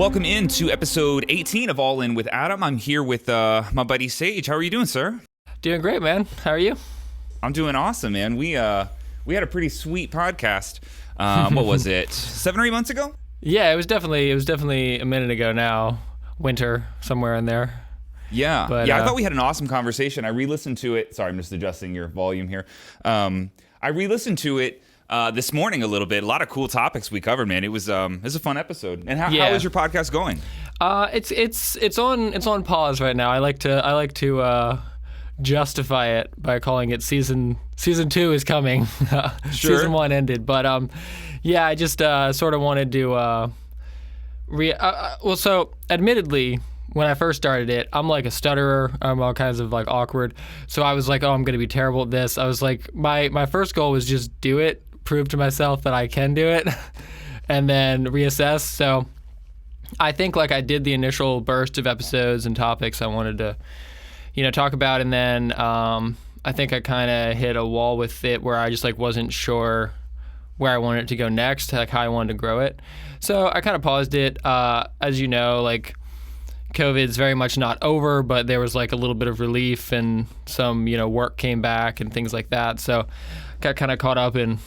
Welcome into episode 18 of All In with Adam. I'm here with my buddy Sage. How are you doing, sir? Doing great, man. How are you? I'm doing awesome, man. We had a pretty sweet podcast. What was it? 7 or 8 months ago? Yeah, it was definitely a minute ago now. Winter, somewhere in there. Yeah. But, I thought we had an awesome conversation. I re-listened to it. Sorry, I'm just adjusting your volume here. I re-listened to it this morning a little bit. A lot of cool topics we covered, man. It was a fun episode. And how is your podcast going? It's on pause right now. I like to justify it by calling it season 2 is coming. Sure. Season 1 ended, but I just sort of wanted to so admittedly, when I first started it, I'm like a stutterer. I'm all kinds of like awkward. So I was like, oh, I'm going to be terrible at this. I was like, my first goal was just do it, prove to myself that I can do it, and then reassess. So I think like I did the initial burst of episodes and topics I wanted to, talk about. And then I think I kind of hit a wall with it where I just like wasn't sure where I wanted it to go next, like how I wanted to grow it. So I kind of paused it. As you know, like COVID's very much not over, but there was like a little bit of relief and some, work came back and things like that. So got kind of caught up in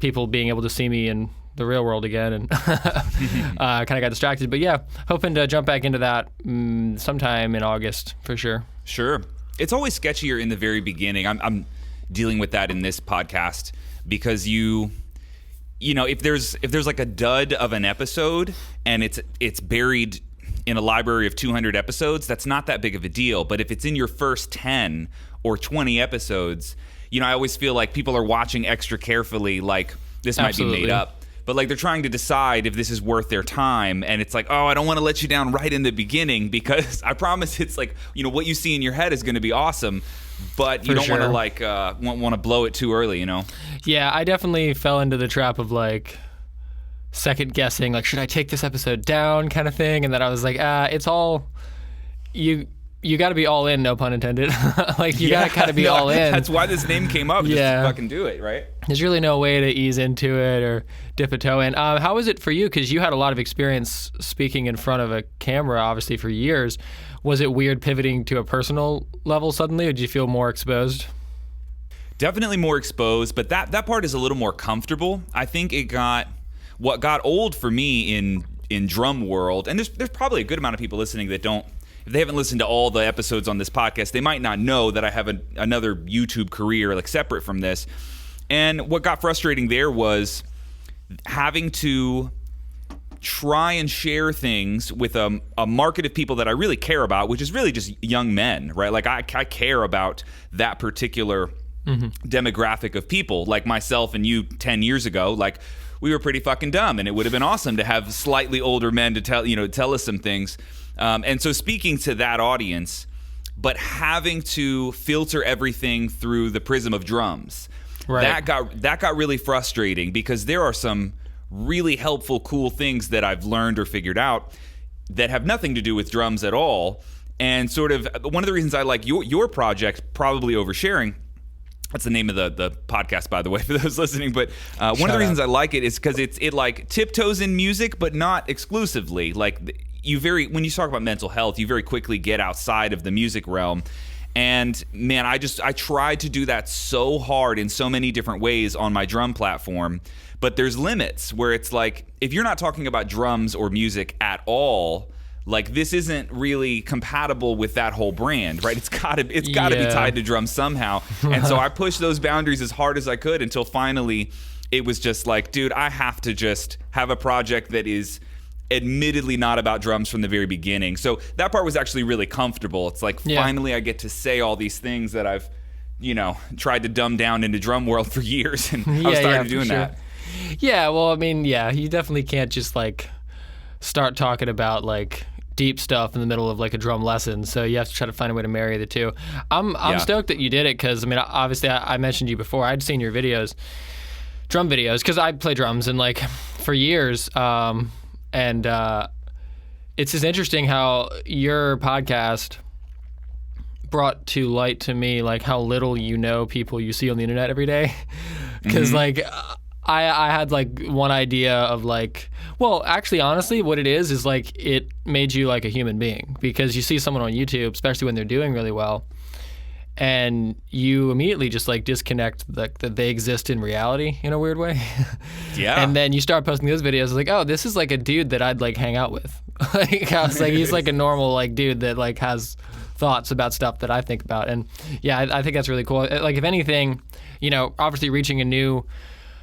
people being able to see me in the real world again and kind of got distracted. But yeah, hoping to jump back into that sometime in August for sure. Sure. It's always sketchier in the very beginning. I'm dealing with that in this podcast because if there's like a dud of an episode and it's buried in a library of 200 episodes, that's not that big of a deal. But if it's in your first 10 or 20 episodes, I always feel like people are watching extra carefully, like this might be made up. But like they're trying to decide if this is worth their time, and it's like, oh, I don't want to let you down right in the beginning because I promise it's like, what you see in your head is going to be awesome, but you don't want to like want to blow it too early, Yeah, I definitely fell into the trap of like second guessing, like should I take this episode down kind of thing, and then I was like, it's all you got to be all in, no pun intended. Like you got to kind of be all in. That's why this name came up. Just to fucking do it, right? There's really no way to ease into it or dip a toe in. How was it for you? Because you had a lot of experience speaking in front of a camera, obviously for years. Was it weird pivoting to a personal level suddenly, or did you feel more exposed? Definitely more exposed, but that part is a little more comfortable. I think what got old for me in drum world, and there's probably a good amount of people listening that don't. If they haven't listened to all the episodes on this podcast, they might not know that I have another YouTube career like separate from this. And what got frustrating there was having to try and share things with a market of people that I really care about, which is really just young men, right? Like I care about that particular demographic of people, like myself and you 10 years ago. Like we were pretty fucking dumb, and it would have been awesome to have slightly older men to tell us some things. And so speaking to that audience, but having to filter everything through the prism of drums, right. that got really frustrating because there are some really helpful, cool things that I've learned or figured out that have nothing to do with drums at all. And sort of one of the reasons I like your project, probably oversharing. That's the name of the podcast, by the way, for those listening. But one of the reasons I like it is because it like tiptoes in music, but not exclusively. Like when you talk about mental health, you very quickly get outside of the music realm. And man, I tried to do that so hard in so many different ways on my drum platform. But there's limits where it's like, if you're not talking about drums or music at all, like this isn't really compatible with that whole brand, right? It's gotta be tied to drums somehow. And so I pushed those boundaries as hard as I could until finally it was just like, dude, I have to just have a project that is admittedly not about drums from the very beginning. So that part was actually really comfortable. It's like finally I get to say all these things that I've, tried to dumb down into drum world for years, and I was tired of doing that. Yeah, well, I mean, you definitely can't just like start talking about like deep stuff in the middle of like a drum lesson. So you have to try to find a way to marry the two. I'm stoked that you did it because, I mean, obviously I mentioned you before. I'd seen your videos, drum videos, because I play drums and like for years. And it's just interesting how your podcast brought to light to me like how little people you see on the internet every day. Because like I had like one idea of like, well, actually, honestly, what it is like it made you like a human being because you see someone on YouTube, especially when they're doing really well, and you immediately just like disconnect that they exist in reality in a weird way. Yeah. And then you start posting those videos like, oh, this is like a dude that I'd like hang out with. Like I was like, he's like a normal like dude that like has thoughts about stuff that I think about. And yeah, I think that's really cool. Like if anything, obviously reaching a new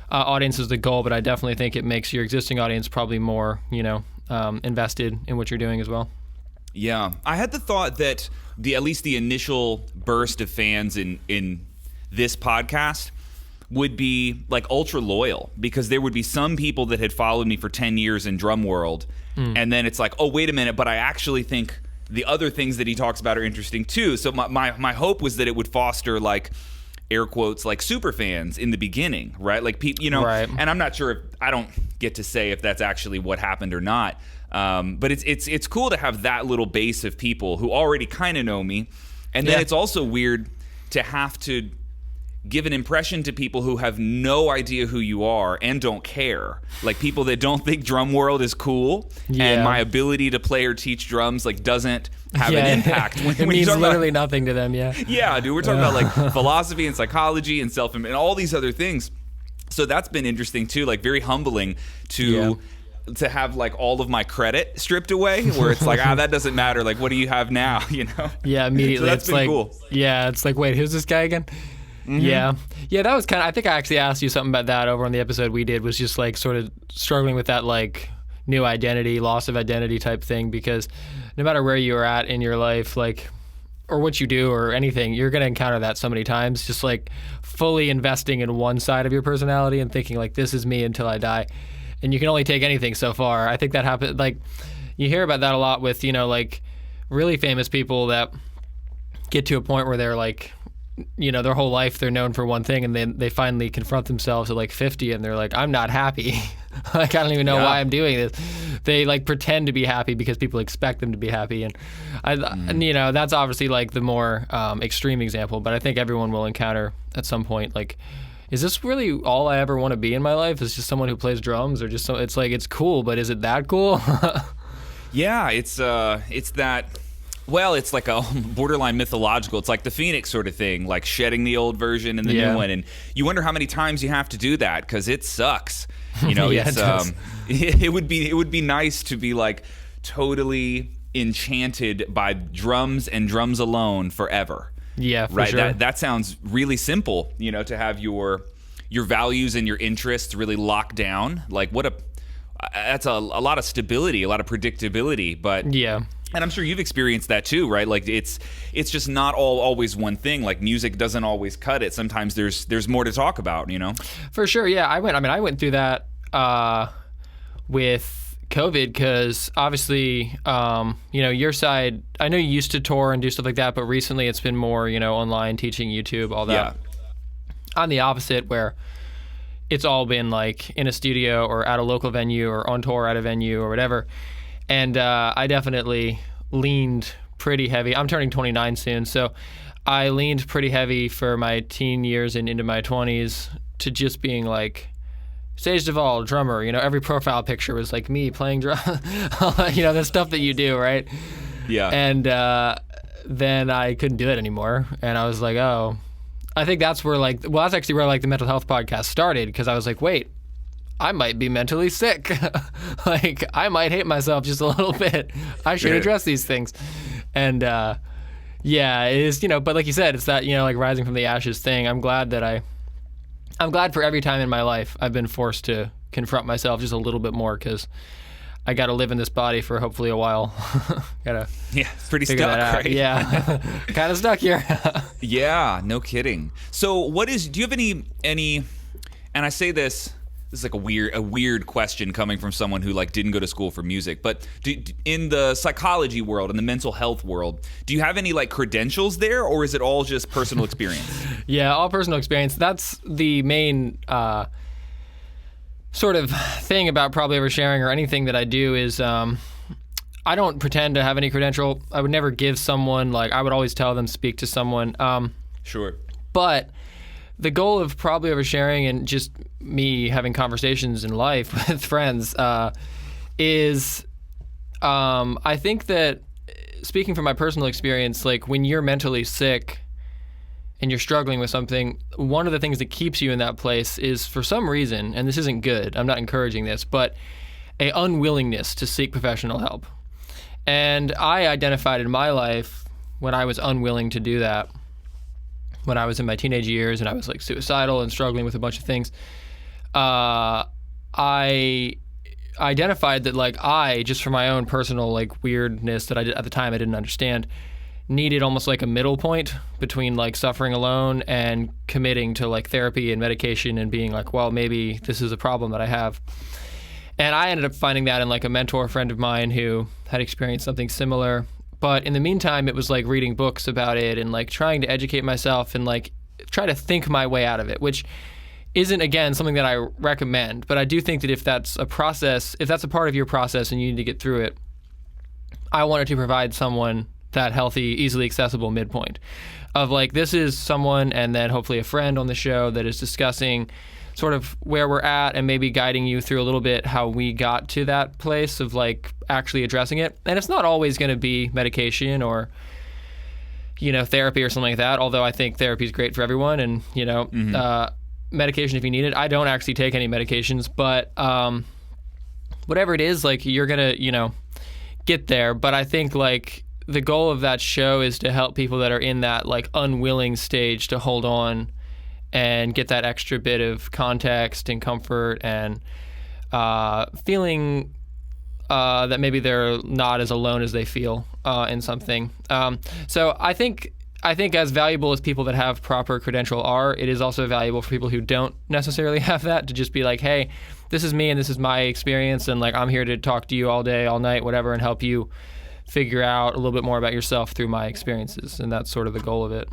audience is the goal, but I definitely think it makes your existing audience probably more, invested in what you're doing as well. Yeah, I had the thought that at least the initial burst of fans in this podcast would be like ultra loyal because there would be some people that had followed me for 10 years in drum world, and then it's like, oh, wait a minute, but I actually think the other things that he talks about are interesting too. So my hope was that it would foster like air quotes like super fans in the beginning, right? Like people, Right. And I'm not sure if I don't get to say if that's actually what happened or not. But it's cool to have that little base of people who already kind of know me, and then it's also weird to have to give an impression to people who have no idea who you are and don't care, like people that don't think drum world is cool, and my ability to play or teach drums like doesn't have an impact. It means literally nothing to them. Yeah, dude, we're talking about like philosophy and psychology and self and all these other things. So that's been interesting too, like very humbling to have like all of my credit stripped away, where it's like, that doesn't matter. Like, what do you have now? Yeah, immediately. So that's it's been like, cool. Yeah, it's like, wait, who's this guy again? Yeah, that was kind of. I think I actually asked you something about that over on the episode we did. Was just like sort of struggling with that like new identity, loss of identity type thing, because no matter where you are at in your life, like, or what you do or anything, you're going to encounter that so many times, just like fully investing in one side of your personality and thinking like, this is me until I die. And you can only take anything so far. I think that happens, like, you hear about that a lot with, like really famous people that get to a point where they're like, their whole life they're known for one thing, and then they finally confront themselves at like 50 and they're like, I'm not happy. Like, I don't even know why I'm doing this. They like pretend to be happy because people expect them to be happy. And that's obviously like the more extreme example, but I think everyone will encounter at some point, like, is this really all I ever want to be in my life? Is just someone who plays drums, or just it's like, it's cool, but is it that cool? Yeah, it's that. Well, it's like a borderline mythological. It's like the Phoenix sort of thing, like shedding the old version and the new one. And you wonder how many times you have to do that because it sucks. It would be nice to be like totally enchanted by drums and drums alone forever. Yeah, for right. Sure. That sounds really simple. To have your values and your interests really locked down. Like that's a lot of stability, a lot of predictability. But yeah. And I'm sure you've experienced that too, right? Like it's just not always one thing. Like music doesn't always cut it. Sometimes there's more to talk about, For sure, yeah. I went through that with COVID because obviously, your side, I know you used to tour and do stuff like that, but recently it's been more, online, teaching, YouTube, all that. Yeah. I'm the opposite, where it's all been like in a studio or at a local venue or on tour at a venue or whatever. And I definitely leaned pretty heavy. I'm turning 29 soon, so I leaned pretty heavy for my teen years and into my 20s to just being like, Sage Duvall, drummer. Every profile picture was like me playing drum. The stuff that you do, right? Yeah. And then I couldn't do it anymore, and I was like, oh. I think that's where that's actually where like the mental health podcast started, because I was like, wait, I might be mentally sick. Like, I might hate myself just a little bit. I should address these things. And it is, but like you said, it's that, like rising from the ashes thing. I'm glad for every time in my life I've been forced to confront myself just a little bit more, because I got to live in this body for hopefully a while. It's pretty stuck, right? Yeah, kind of stuck here. Yeah, no kidding. So do you have any, and I say this is like a weird question coming from someone who like didn't go to school for music, but in the psychology world, in the mental health world, do you have any like credentials there, or is it all just personal experience? Yeah, all personal experience. That's the main sort of thing about probably oversharing or anything that I do is I don't pretend to have any credential. I would never give someone, like, I would always tell them speak to someone. Sure. But the goal of probably oversharing and just me having conversations in life with friends is I think that, speaking from my personal experience, like when you're mentally sick and you're struggling with something, one of the things that keeps you in that place is, for some reason, and this isn't good, I'm not encouraging this, but a unwillingness to seek professional help. And I identified in my life when I was unwilling to do that, when I was in my teenage years and I was like suicidal and struggling with a bunch of things, I identified that like I, just for my own personal like weirdness that at the time I didn't understand, needed almost like a middle point between like suffering alone and committing to like therapy and medication and being like, well, maybe this is a problem that I have. And I ended up finding that in like a mentor friend of mine who had experienced something similar. But in the meantime, it was like reading books about it and like trying to educate myself and like try to think my way out of it, which isn't, again, something that I recommend. But I do think that if that's a process, if that's a part of your process and you need to get through it, I wanted to provide someone that healthy, easily accessible midpoint of like, this is someone, and then hopefully a friend on the show that is discussing sort of where we're at and maybe guiding you through a little bit how we got to that place of like actually addressing it. And it's not always going to be medication or, you know, therapy or something like that, although I think therapy is great for everyone, and, you know, medication if you need it. I don't actually take any medications, but whatever it is, like, you're going to, you know, get there. But I think like the goal of that show is to help people that are in that like unwilling stage to hold on and get that extra bit of context and comfort and feeling that maybe they're not as alone as they feel in something. So I think as valuable as people that have proper credential are, it is also valuable for people who don't necessarily have that to just be like, hey, this is me and this is my experience, and like I'm here to talk to you all day, all night, whatever, and help you figure out a little bit more about yourself through my experiences. And that's sort of the goal of it.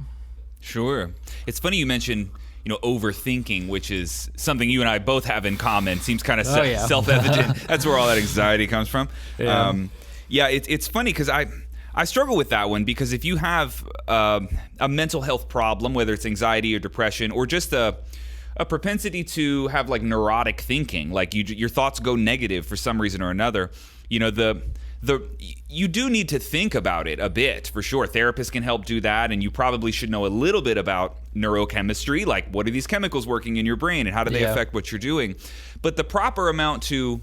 Sure. It's funny you mentioned, you know, overthinking, which is something you and I both have in common. Seems kind of self-evident. That's where all that anxiety comes from. Yeah, it's funny because I struggle with that one, because if you have a mental health problem, whether it's anxiety or depression or just a propensity to have like neurotic thinking, like your thoughts go negative for some reason or another, you know, you do need to think about it a bit, for sure. Therapists can help do that, and you probably should know a little bit about neurochemistry, like what are these chemicals working in your brain and how do they affect what you're doing. But the proper amount to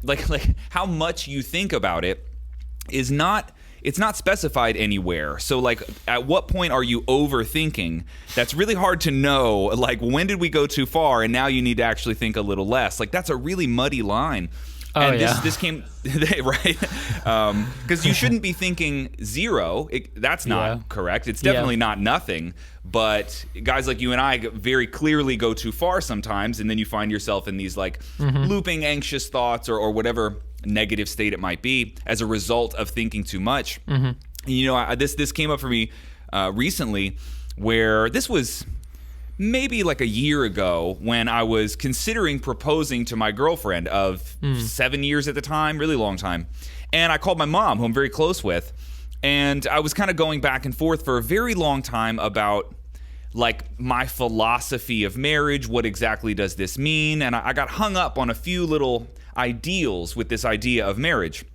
like how much you think about it is not, it's not specified anywhere. So like, at what point are you overthinking? That's really hard to know. Like, when did we go too far and now you need to actually think a little less? Like, that's a really muddy line. And this came right, because you shouldn't be thinking zero. That's not correct. It's definitely not nothing. But guys like you and I very clearly go too far sometimes, and then you find yourself in these like looping anxious thoughts or whatever negative state it might be as a result of thinking too much. You know, this came up for me recently, where this was maybe like a year ago when I was considering proposing to my girlfriend of 7 years at the time, really long time. And I called my mom, who I'm very close with, and I was kind of going back and forth for a very long time about like my philosophy of marriage. What exactly does this mean? And I got hung up on a few little ideals with this idea of marriage.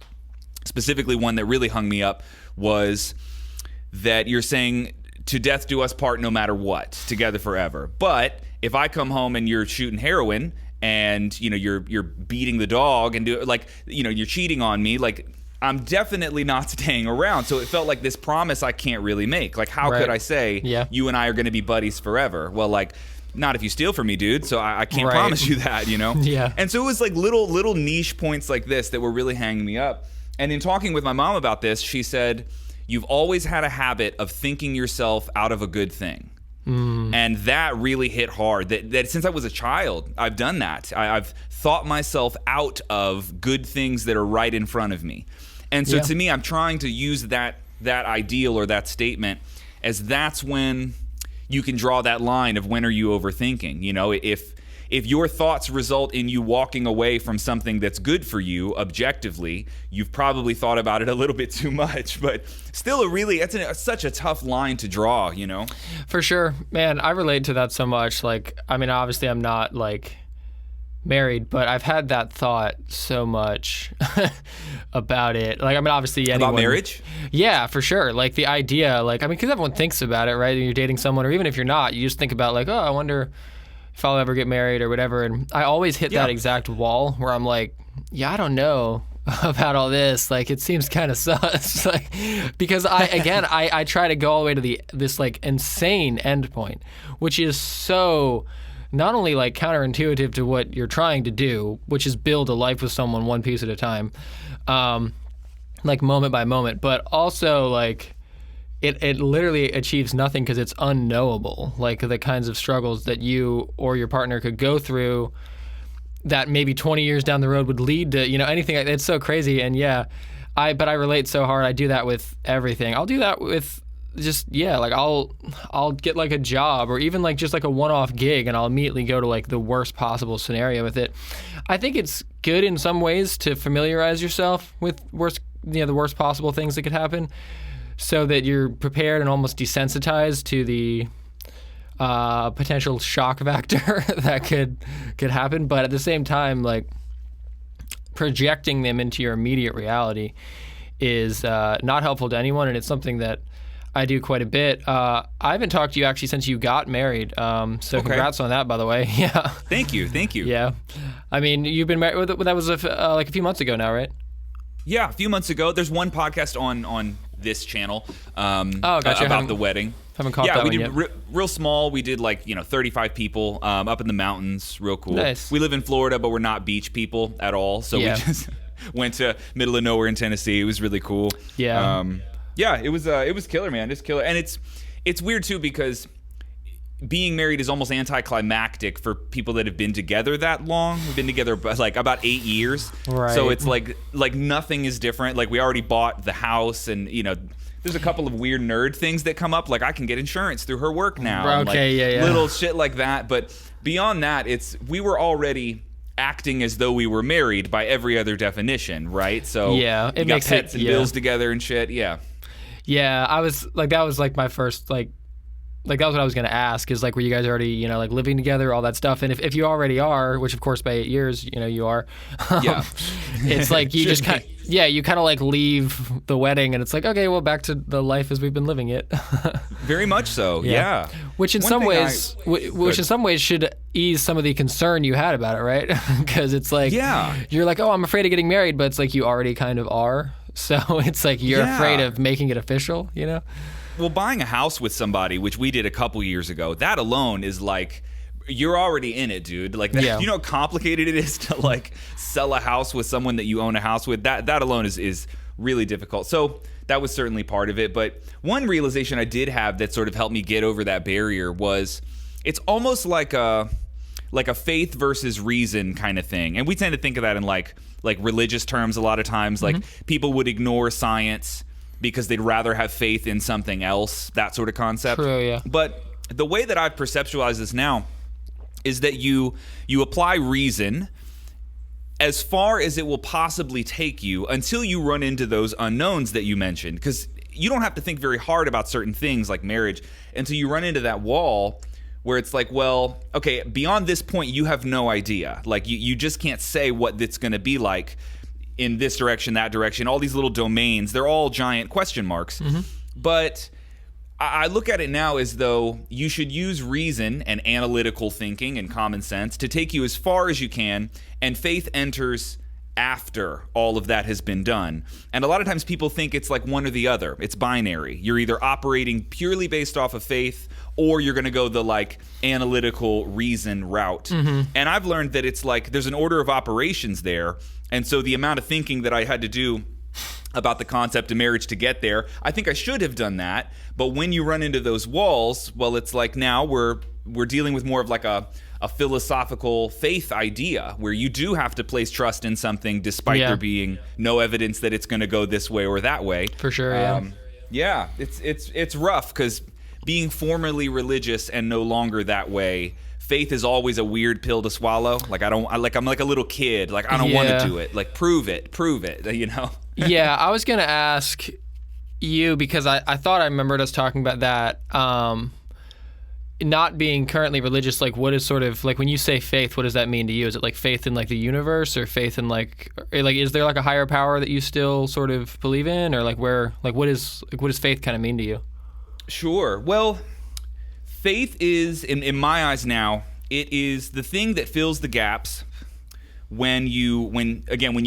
Specifically, one that really hung me up was that you're saying, to death do us part no matter what, together forever. But if I come home and you're shooting heroin and, you know, you're beating the dog and you're cheating on me, like, I'm definitely not staying around. So it felt like this promise I can't really make. Like, how could I say you and I are going to be buddies forever? Well, like, not if you steal from me, dude. So I can't promise you that, you know? And so it was like little niche points like this that were really hanging me up. And in talking with my mom about this, she said, you've always had a habit of thinking yourself out of a good thing. And that really hit hard. That since I was a child, I've done that. I've thought myself out of good things that are right in front of me. And so to me, I'm trying to use that ideal or that statement as that's when you can draw that line of when are you overthinking. You know, if if your thoughts result in you walking away from something that's good for you objectively, you've probably thought about it a little bit too much. But still, such a tough line to draw, you know? For sure. Man, I relate to that so much. Like, I mean, obviously I'm not like married, but I've had that thought so much about it. Like, I mean, obviously anyone... About marriage? Yeah, for sure. Like, the idea, like, I mean, because everyone thinks about it, right? You're dating someone, or even if you're not, you just think about, like, oh, I wonder if I'll ever get married or whatever. And I always hit that exact wall where I'm like, yeah, I don't know about all this. Like, it seems kind of sus. Like, because I try to go all the way to this like insane end point, which is so not only like counterintuitive to what you're trying to do, which is build a life with someone one piece at a time, like moment by moment, but also like it literally achieves nothing because it's unknowable. Like the kinds of struggles that you or your partner could go through that maybe 20 years down the road would lead to, you know, anything. It's so crazy. And yeah, but I relate so hard. I do that with everything. I'll do that with just, yeah, like I'll get like a job or even like just like a one-off gig, and I'll immediately go to like the worst possible scenario with it. I think it's good in some ways to familiarize yourself with the worst possible things that could happen, so that you're prepared and almost desensitized to the potential shock factor that could happen. But at the same time, like projecting them into your immediate reality is not helpful to anyone, and it's something that I do quite a bit. I haven't talked to you actually since you got married, so congrats on that, by the way. Yeah. Thank you. Yeah. I mean, you've been married, that was like a few months ago now, right? Yeah, a few months ago. There's one podcast on this channel gotcha. about the wedding. Haven't caught that one yet. Yeah, we did real small. We did like 35 people up in the mountains. Real cool. Nice. We live in Florida, but we're not beach people at all. So we just went to middle of nowhere in Tennessee. It was really cool. Yeah. Yeah, it was killer, man. It's killer, and it's weird too because being married is almost anticlimactic for people that have been together that long. We've been together like about 8 years, right? So it's like nothing is different. Like we already bought the house, and you know, there's a couple of weird nerd things that come up. Like I can get insurance through her work now. Okay, and like yeah. Little shit like that. But beyond that, we were already acting as though we were married by every other definition, right? So yeah, it got makes pets it, and bills together and shit. Yeah. Yeah, I was like, that was like my first like that was what I was gonna ask, is like, were you guys already, you know, like living together, all that stuff? And if you already are, which of course by 8 years, you know, you are, yeah, it's like you just kind of like leave the wedding, and it's like, okay, well, back to the life as we've been living it. Very much so. Yeah. Which in some ways should ease some of the concern you had about it, right? Because it's like, you're like, oh, I'm afraid of getting married, but it's like you already kind of are. So it's like you're afraid of making it official, you know? Well, buying a house with somebody, which we did a couple years ago, that alone is like, you're already in it, dude. Like, that, you know how complicated it is to like sell a house with someone that you own a house with? That alone is really difficult. So that was certainly part of it. But one realization I did have that sort of helped me get over that barrier was it's almost like a faith versus reason kind of thing. And we tend to think of that in like religious terms a lot of times. Like people would ignore science because they'd rather have faith in something else, that sort of concept. True, yeah. But the way that I've perceptualized this now is that you apply reason as far as it will possibly take you until you run into those unknowns that you mentioned. Because you don't have to think very hard about certain things like marriage until you run into that wall where it's like, well, okay, beyond this point, you have no idea. Like, you just can't say what it's going to be like in this direction, that direction. All these little domains, they're all giant question marks. But I look at it now as though you should use reason and analytical thinking and common sense to take you as far as you can, and faith enters after all of that has been done. And a lot of times people think it's like one or the other. It's binary. You're either operating purely based off of faith, or you're going to go the like analytical reason route. And I've learned that it's like there's an order of operations there. And so the amount of thinking that I had to do about the concept of marriage to get there, I think I should have done that. But when you run into those walls, well, it's like now we're dealing with more of like a philosophical faith idea where you do have to place trust in something despite there being no evidence that it's going to go this way or that way. For sure, it's rough because being formerly religious and no longer that way faith is always a weird pill to swallow. Like I'm like a little kid. Like I don't want to do it. Like prove it. You know. Yeah, I was gonna ask you because I thought I remembered us talking about that. Not being currently religious, like what is sort of like when you say faith, what does that mean to you? Is it like faith in like the universe, or faith in like is there like a higher power that you still sort of believe in, or like what does faith kind of mean to you? Sure. Well, faith is in my eyes now, it is the thing that fills the gaps when you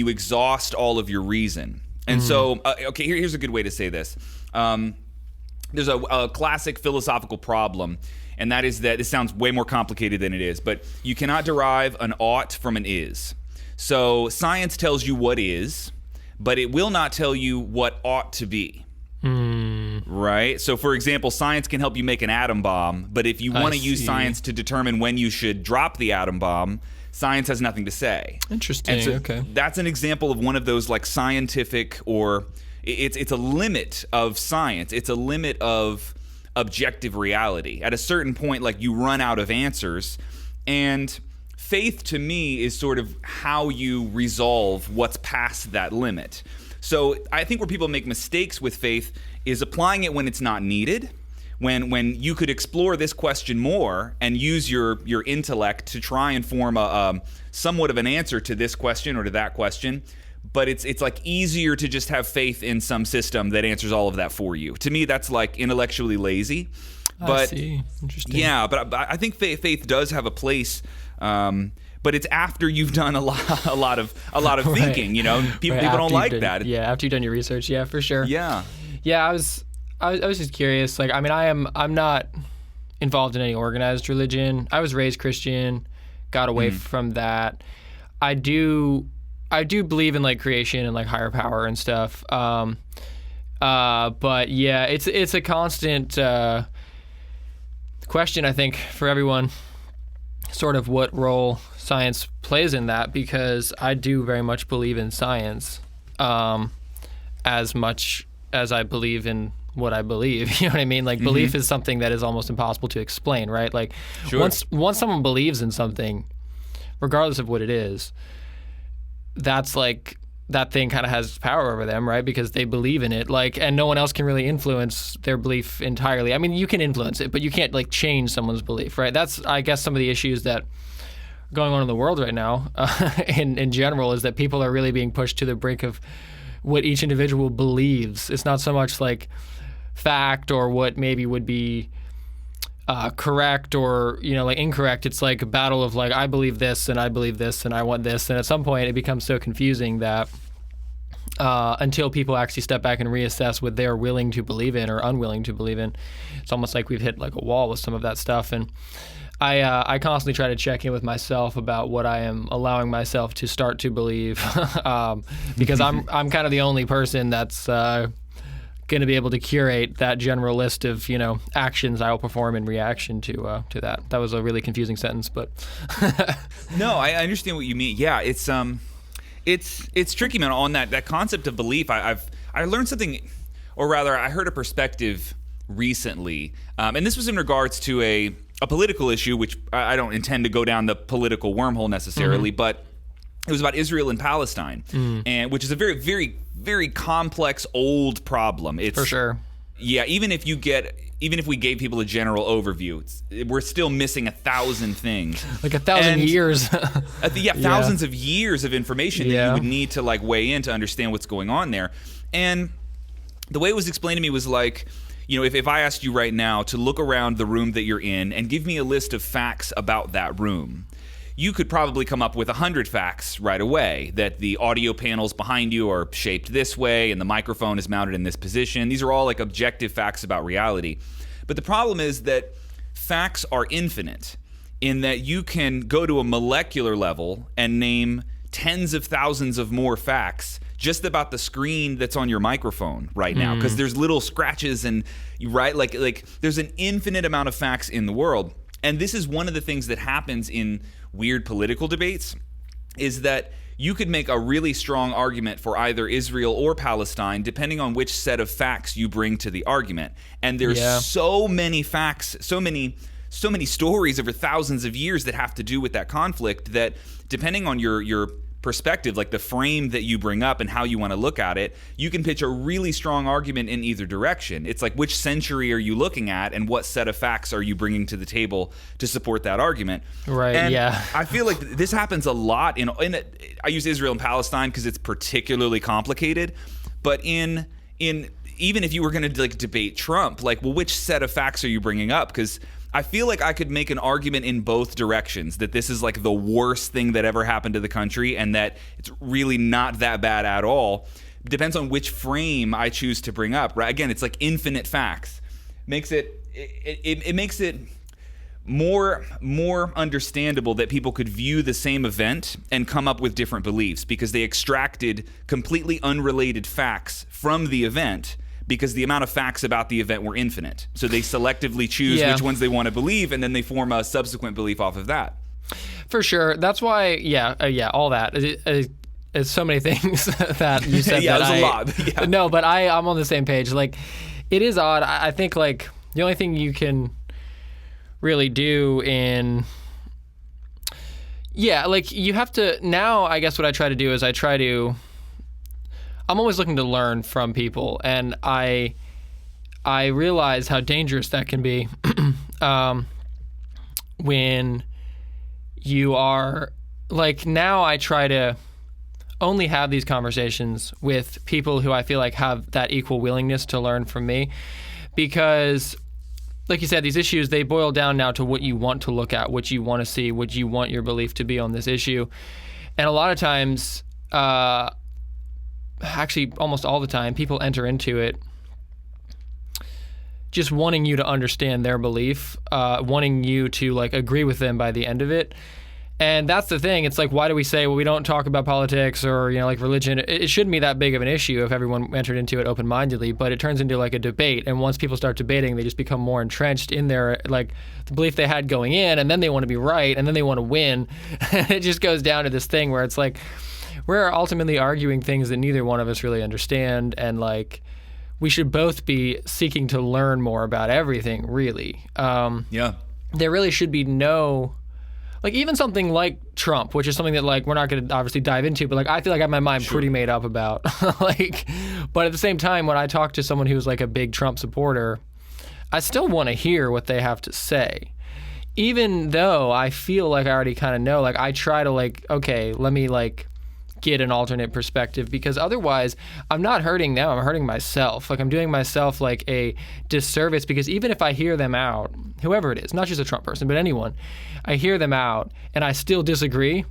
exhaust all of your reason. And so here's a good way to say this. There's a classic philosophical problem, and that is that it sounds way more complicated than it is, but you cannot derive an ought from an is. So science tells you what is, but it will not tell you what ought to be. Right? So for example, science can help you make an atom bomb, but if you want to use science to determine when you should drop the atom bomb, science has nothing to say. Interesting. And so okay. That's an example of one of those like scientific, or it's a limit of science. It's a limit of objective reality. At a certain point, like you run out of answers, and faith to me is sort of how you resolve what's past that limit. So I think where people make mistakes with faith is applying it when it's not needed, when you could explore this question more and use your intellect to try and form a somewhat of an answer to this question or to that question. But it's like easier to just have faith in some system that answers all of that for you. To me, that's like intellectually lazy. But I see. Interesting. Yeah, but I think faith does have a place. But it's after you've done a lot of thinking. You know, people don't like that. Yeah, after you've done your research. Yeah, for sure. Yeah. Yeah, I was just curious. Like, I mean, I'm not involved in any organized religion. I was raised Christian, got away from that. I do believe in like creation and like higher power and stuff. But yeah, it's a constant question, I think, for everyone, sort of what role science plays in that, because I do very much believe in science as much as I believe in what I believe. You know what I mean? Like belief is something that is almost impossible to explain, right? Like once someone believes in something, regardless of what it is, that's like that thing kind of has power over them, right? Because they believe in it, like, and no one else can really influence their belief entirely. I mean, you can influence it, but you can't like change someone's belief, right? That's, I guess, some of the issues that are going on in the world right now in general, is that people are really being pushed to the brink of what each individual believes. It's not so much like fact or what maybe would be correct or, you know, like incorrect. It's like a battle of like, I believe this and I believe this and I want this. And at some point it becomes so confusing that until people actually step back and reassess what they're willing to believe in or unwilling to believe in, it's almost like we've hit like a wall with some of that stuff. And I constantly try to check in with myself about what I am allowing myself to start to believe, because I'm kind of the only person that's going to be able to curate that general list of, you know, actions I will perform in reaction to that. That was a really confusing sentence, but no, I understand what you mean. Yeah, it's tricky, man. On that concept of belief, I learned something, or rather, I heard a perspective recently, and this was in regards to a political issue, which I don't intend to go down the political wormhole necessarily, but it was about Israel and Palestine, and which is a very, very, very complex, old problem. It's, for sure. Yeah, even if we gave people a general overview, we're still missing 1,000 things. Like 1,000 years. Thousands of years of information that you would need to like weigh in to understand what's going on there. And the way it was explained to me was like, you know, if I asked you right now to look around the room that you're in and give me a list of facts about that room, you could probably come up with 100 facts right away, that the audio panels behind you are shaped this way and the microphone is mounted in this position. These are all like objective facts about reality. But the problem is that facts are infinite, in that you can go to a molecular level and name tens of thousands of more facts just about the screen that's on your microphone right now, because there's little scratches and like there's an infinite amount of facts in the world. And this is one of the things that happens in weird political debates, is that you could make a really strong argument for either Israel or Palestine depending on which set of facts you bring to the argument. And there's so many facts, so many so many stories over thousands of years that have to do with that conflict, that depending on your perspective, like the frame that you bring up and how you want to look at it, you can pitch a really strong argument in either direction. It's like, which century are you looking at, and what set of facts are you bringing to the table to support that argument? Right. And yeah. I feel like this happens a lot I use Israel and Palestine because it's particularly complicated, but in even if you were going to like debate Trump, like, well, which set of facts are you bringing up? Because I feel like I could make an argument in both directions, that this is like the worst thing that ever happened to the country and that it's really not that bad at all. Depends on which frame I choose to bring up, right? Again, it's like infinite facts. It makes it more understandable that people could view the same event and come up with different beliefs because they extracted completely unrelated facts from the event, because the amount of facts about the event were infinite. So they selectively choose which ones they want to believe, and then they form a subsequent belief off of that. For sure. That's why, all that. It's so many things that you said. Yeah, that there's a lot. Yeah. No, but I'm on the same page. Like, it is odd. I think, like, the only thing you can really do like, you have to, now I guess what I try to do is I'm always looking to learn from people, and I realize how dangerous that can be when you are, like, now I try to only have these conversations with people who I feel like have that equal willingness to learn from me, because, like you said, these issues, they boil down now to what you want to look at, what you want to see, what you want your belief to be on this issue. And a lot of times, actually almost all the time, people enter into it just wanting you to understand their belief, wanting you to, like, agree with them by the end of it. And that's the thing. It's like, why do we say, well, we don't talk about politics or, like, religion? It shouldn't be that big of an issue if everyone entered into it open-mindedly, but it turns into, like, a debate. And once people start debating, they just become more entrenched in their, like, the belief they had going in, and then they want to be right, and then they want to win. It just goes down to this thing where it's like, we're ultimately arguing things that neither one of us really understand, and, like, we should both be seeking to learn more about everything, really. There really should be no, like, even something like Trump, which is something that, like, we're not going to obviously dive into, but, like, I feel like I have my mind pretty made up about. Like, but at the same time, when I talk to someone who's, like, a big Trump supporter, I still want to hear what they have to say. Even though I feel like I already kind of know, like, I try to, like, okay, let me, like, get an alternate perspective, because otherwise I'm not hurting them, I'm hurting myself. Like, I'm doing myself, like, a disservice, because even if I hear them out, whoever it is, not just a Trump person, but anyone, I hear them out and I still disagree,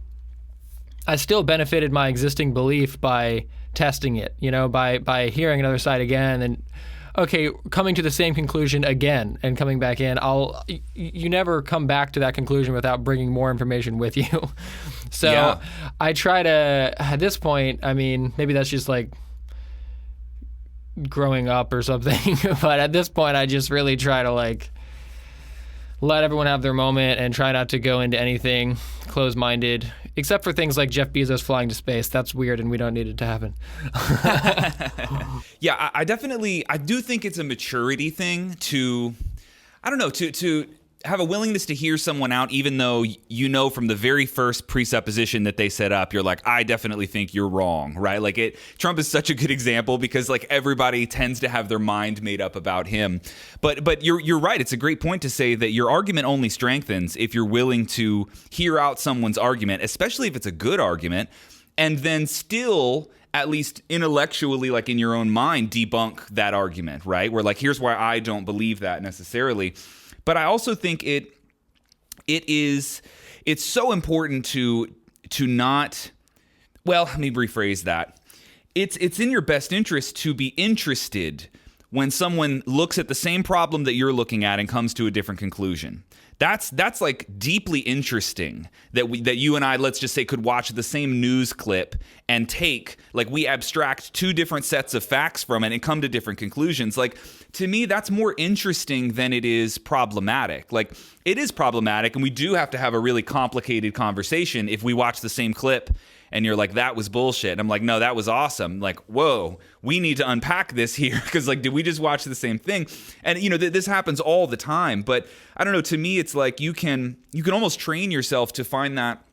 I still benefited my existing belief by testing it, by hearing another side again and, okay, coming to the same conclusion again and coming back in. You never come back to that conclusion without bringing more information with you. So I try to, at this point, I mean, maybe that's just, like, growing up or something, but at this point I just really try to, like, let everyone have their moment and try not to go into anything closed-minded, except for things like Jeff Bezos flying to space. That's weird, and we don't need it to happen. Yeah, I do think it's a maturity thing to have a willingness to hear someone out, even though from the very first presupposition that they set up, you're like, I definitely think you're wrong, right? Like, Trump is such a good example because, like, everybody tends to have their mind made up about him. But you're right. It's a great point to say that your argument only strengthens if you're willing to hear out someone's argument, especially if it's a good argument, and then still, at least intellectually, like, in your own mind, debunk that argument, right? Where, like, here's why I don't believe that necessarily. But I also think it's so important to not, well, let me rephrase that. It's in your best interest to be interested when someone looks at the same problem that you're looking at and comes to a different conclusion. That's like deeply interesting that you and I, let's just say, could watch the same news clip and we abstract two different sets of facts from it and come to different conclusions. Like, to me, that's more interesting than it is problematic. Like, it is problematic, and we do have to have a really complicated conversation if we watch the same clip and you're like, that was bullshit. And I'm like, no, that was awesome. Like, whoa, we need to unpack this here because like, did we just watch the same thing? And this happens all the time. But I don't know. To me, it's like you can almost train yourself to find that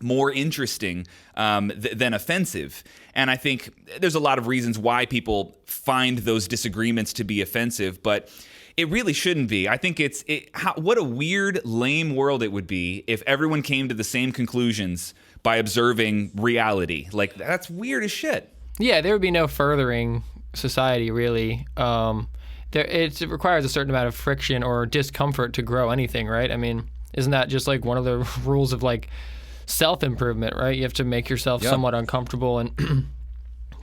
more interesting than offensive. And I think there's a lot of reasons why people find those disagreements to be offensive, but it really shouldn't be. I think what a weird, lame world it would be if everyone came to the same conclusions by observing reality. Like, that's weird as shit. Yeah, there would be no furthering society, really. It requires a certain amount of friction or discomfort to grow anything, right? I mean, isn't that just like one of the rules of like self-improvement, right? You have to make yourself somewhat uncomfortable, and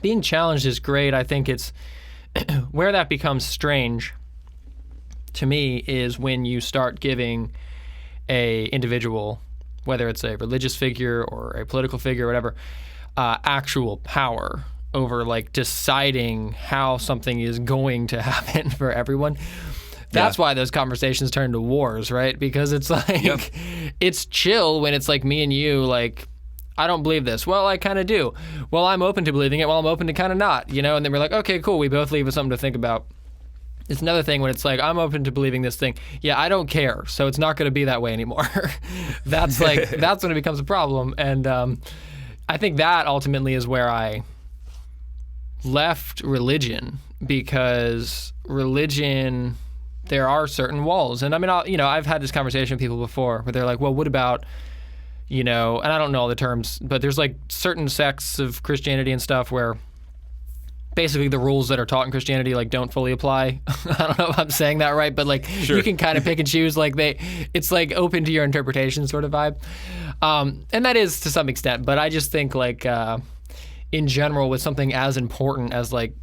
being challenged is great. I think it's where that becomes strange to me is when you start giving a individual, whether it's a religious figure or a political figure or whatever, actual power over like deciding how something is going to happen for everyone. That's why those conversations turn to wars, right? Because it's like, it's chill when it's like me and you, like, I don't believe this. Well, I kind of do. Well, I'm open to believing it. Well, I'm open to kind of not, And then we're like, okay, cool. We both leave with something to think about. It's another thing when it's like, I'm open to believing this thing. Yeah, I don't care. So it's not going to be that way anymore. That's when it becomes a problem. And I think that ultimately is where I left religion, because religion, there are certain walls. And I mean, I've had this conversation with people before where they're like, well, what about, and I don't know all the terms, but there's like certain sects of Christianity and stuff where basically the rules that are taught in Christianity like don't fully apply. I don't know if I'm saying that right, but like you can kind of pick and choose. Like it's like open to your interpretation sort of vibe. And that is to some extent, but I just think like in general with something as important as like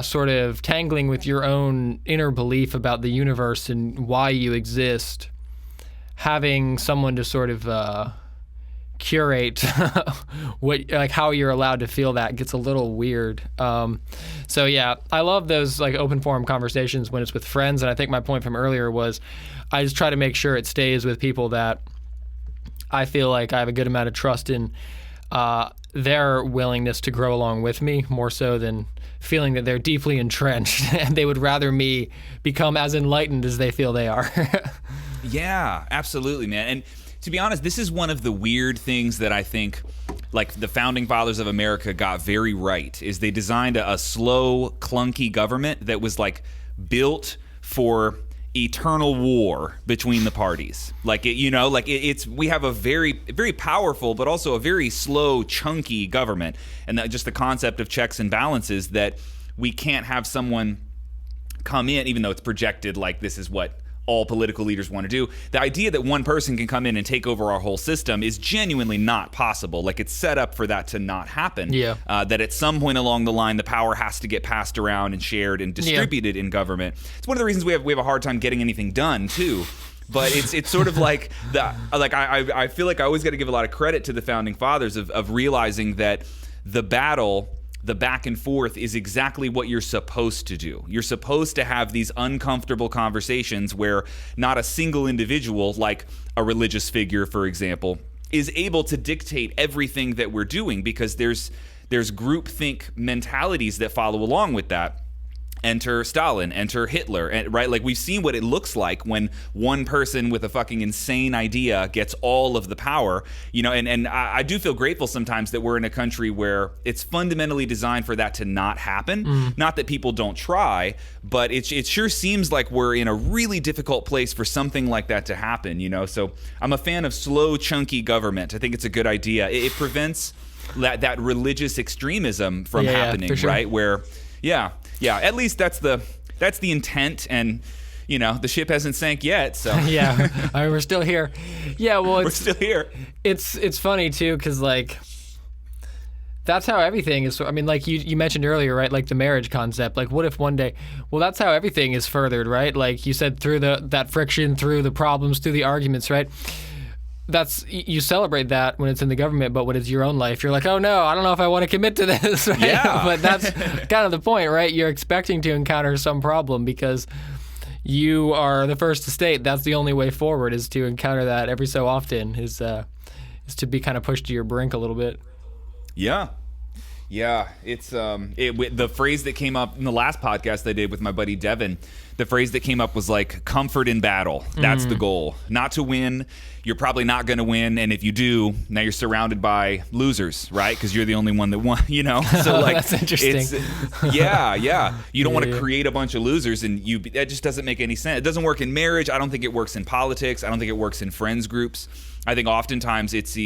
sort of tangling with your own inner belief about the universe and why you exist, having someone to sort of curate how you're allowed to feel that gets a little weird. So yeah, I love those like open forum conversations when it's with friends. And I think my point from earlier was I just try to make sure it stays with people that I feel like I have a good amount of trust in their willingness to grow along with me, more so than feeling that they're deeply entrenched and they would rather me become as enlightened as they feel they are. Yeah, absolutely, man. And to be honest, this is one of the weird things that I think like the founding fathers of America got very right, is they designed a slow, clunky government that was like built for eternal war between the parties. Like it's we have a very, very powerful but also a very slow, chunky government, and that just the concept of checks and balances, that we can't have someone come in, even though it's projected like this is what all political leaders want to do. The idea that one person can come in and take over our whole system is genuinely not possible. Like, it's set up for that to not happen. Yeah. That at some point along the line, the power has to get passed around and shared and distributed in government. It's one of the reasons we have a hard time getting anything done too. But it's sort of like I feel like I always got to give a lot of credit to the founding fathers of realizing that the battle, the back and forth, is exactly what you're supposed to do. You're supposed to have these uncomfortable conversations where not a single individual, like a religious figure, for example, is able to dictate everything that we're doing, because there's groupthink mentalities that follow along with that. Enter Stalin, enter Hitler, right? Like, we've seen what it looks like when one person with a fucking insane idea gets all of the power, and I do feel grateful sometimes that we're in a country where it's fundamentally designed for that to not happen. Not that people don't try, but it sure seems like we're in a really difficult place for something like that to happen, So I'm a fan of slow, chunky government. I think it's a good idea. It prevents that religious extremism from happening, for sure. Right? Where, yeah, at least that's the intent, and the ship hasn't sank yet. So yeah, I mean, we're still here. Yeah, well, we're still here. It's funny too, because like that's how everything is. I mean, like you mentioned earlier, right? Like the marriage concept. Like, what if one day? Well, that's how everything is furthered, right? Like you said, through that friction, through the problems, through the arguments, right? You celebrate that when it's in the government, but when it's your own life, you're like, oh no, I don't know if I want to commit to this. Right? Yeah. But that's kind of the point, right? You're expecting to encounter some problem because you are the first to state that's the only way forward, is to encounter that every so often, is to be kind of pushed to your brink a little bit. Yeah. Yeah, it's the phrase that came up in the last podcast I did with my buddy Devin. The phrase that came up was like comfort in battle. That's the goal. Not to win. You're probably not going to win, and if you do, now you're surrounded by losers, right? Because you're the only one that won. So like that's interesting. Yeah. You don't want to create a bunch of losers, and that just doesn't make any sense. It doesn't work in marriage. I don't think it works in politics. I don't think it works in friends groups. I think oftentimes it's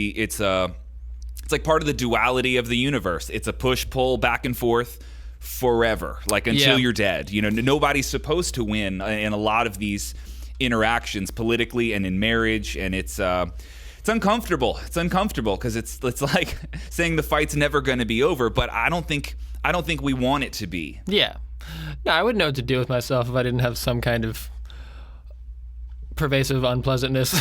like part of the duality of the universe. It's a push-pull back and forth forever, like until you're dead. Nobody's supposed to win in a lot of these interactions politically and in marriage, and it's uncomfortable. It's uncomfortable because it's like saying the fight's never going to be over, but I don't think we want it to be. Yeah. No, I wouldn't know what to do with myself if I didn't have some kind of pervasive unpleasantness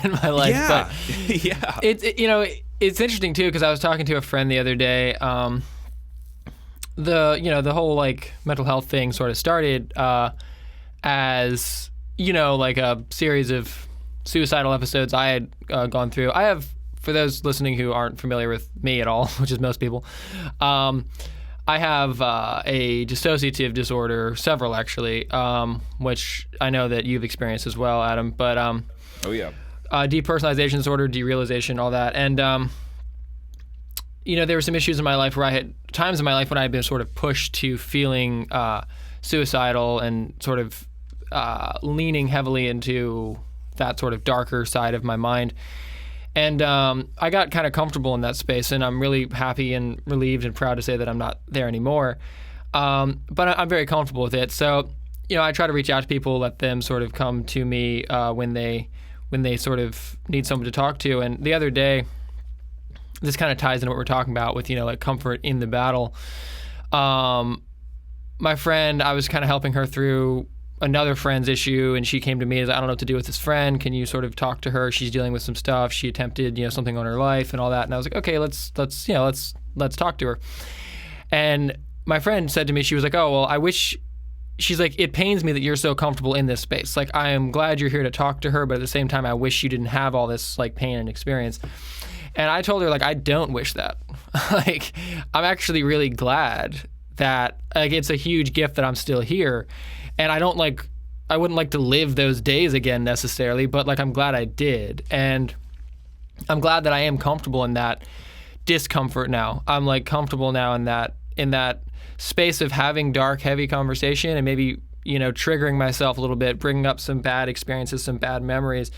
in my life. Yeah. But Yeah. It's interesting too because I was talking to a friend the other day. The whole like mental health thing sort of started as like a series of suicidal episodes I had gone through. I have, for those listening who aren't familiar with me at all, which is most people, I have a dissociative disorder, several actually, which I know that you've experienced as well, Adam. But oh yeah. Depersonalization disorder, derealization, all that. And, there were some issues in my life where I had times in my life when I had been sort of pushed to feeling suicidal and sort of leaning heavily into that sort of darker side of my mind. And I got kind of comfortable in that space, and I'm really happy and relieved and proud to say that I'm not there anymore. But I'm very comfortable with it. So, I try to reach out to people, let them sort of come to me when they sort of need someone to talk to. And the other day, this kind of ties into what we're talking about with, like comfort in the battle. My friend, I was kind of helping her through another friend's issue, and she came to me as, I don't know what to do with this friend. Can you sort of talk to her? She's dealing with some stuff. She attempted, something on her life and all that. And I was like, okay, let's talk to her. And my friend said to me, she was like, oh, well, she's like, it pains me that you're so comfortable in this space. Like, I am glad you're here to talk to her, but at the same time, I wish you didn't have all this like pain and experience. And I told her, like, I don't wish that. Like, I'm actually really glad that, like, it's a huge gift that I'm still here. And I wouldn't like to live those days again necessarily, but like, I'm glad I did. And I'm glad that I am comfortable in that discomfort now. I'm like comfortable now in that space of having dark, heavy conversation and maybe, triggering myself a little bit, bringing up some bad experiences, some bad memories.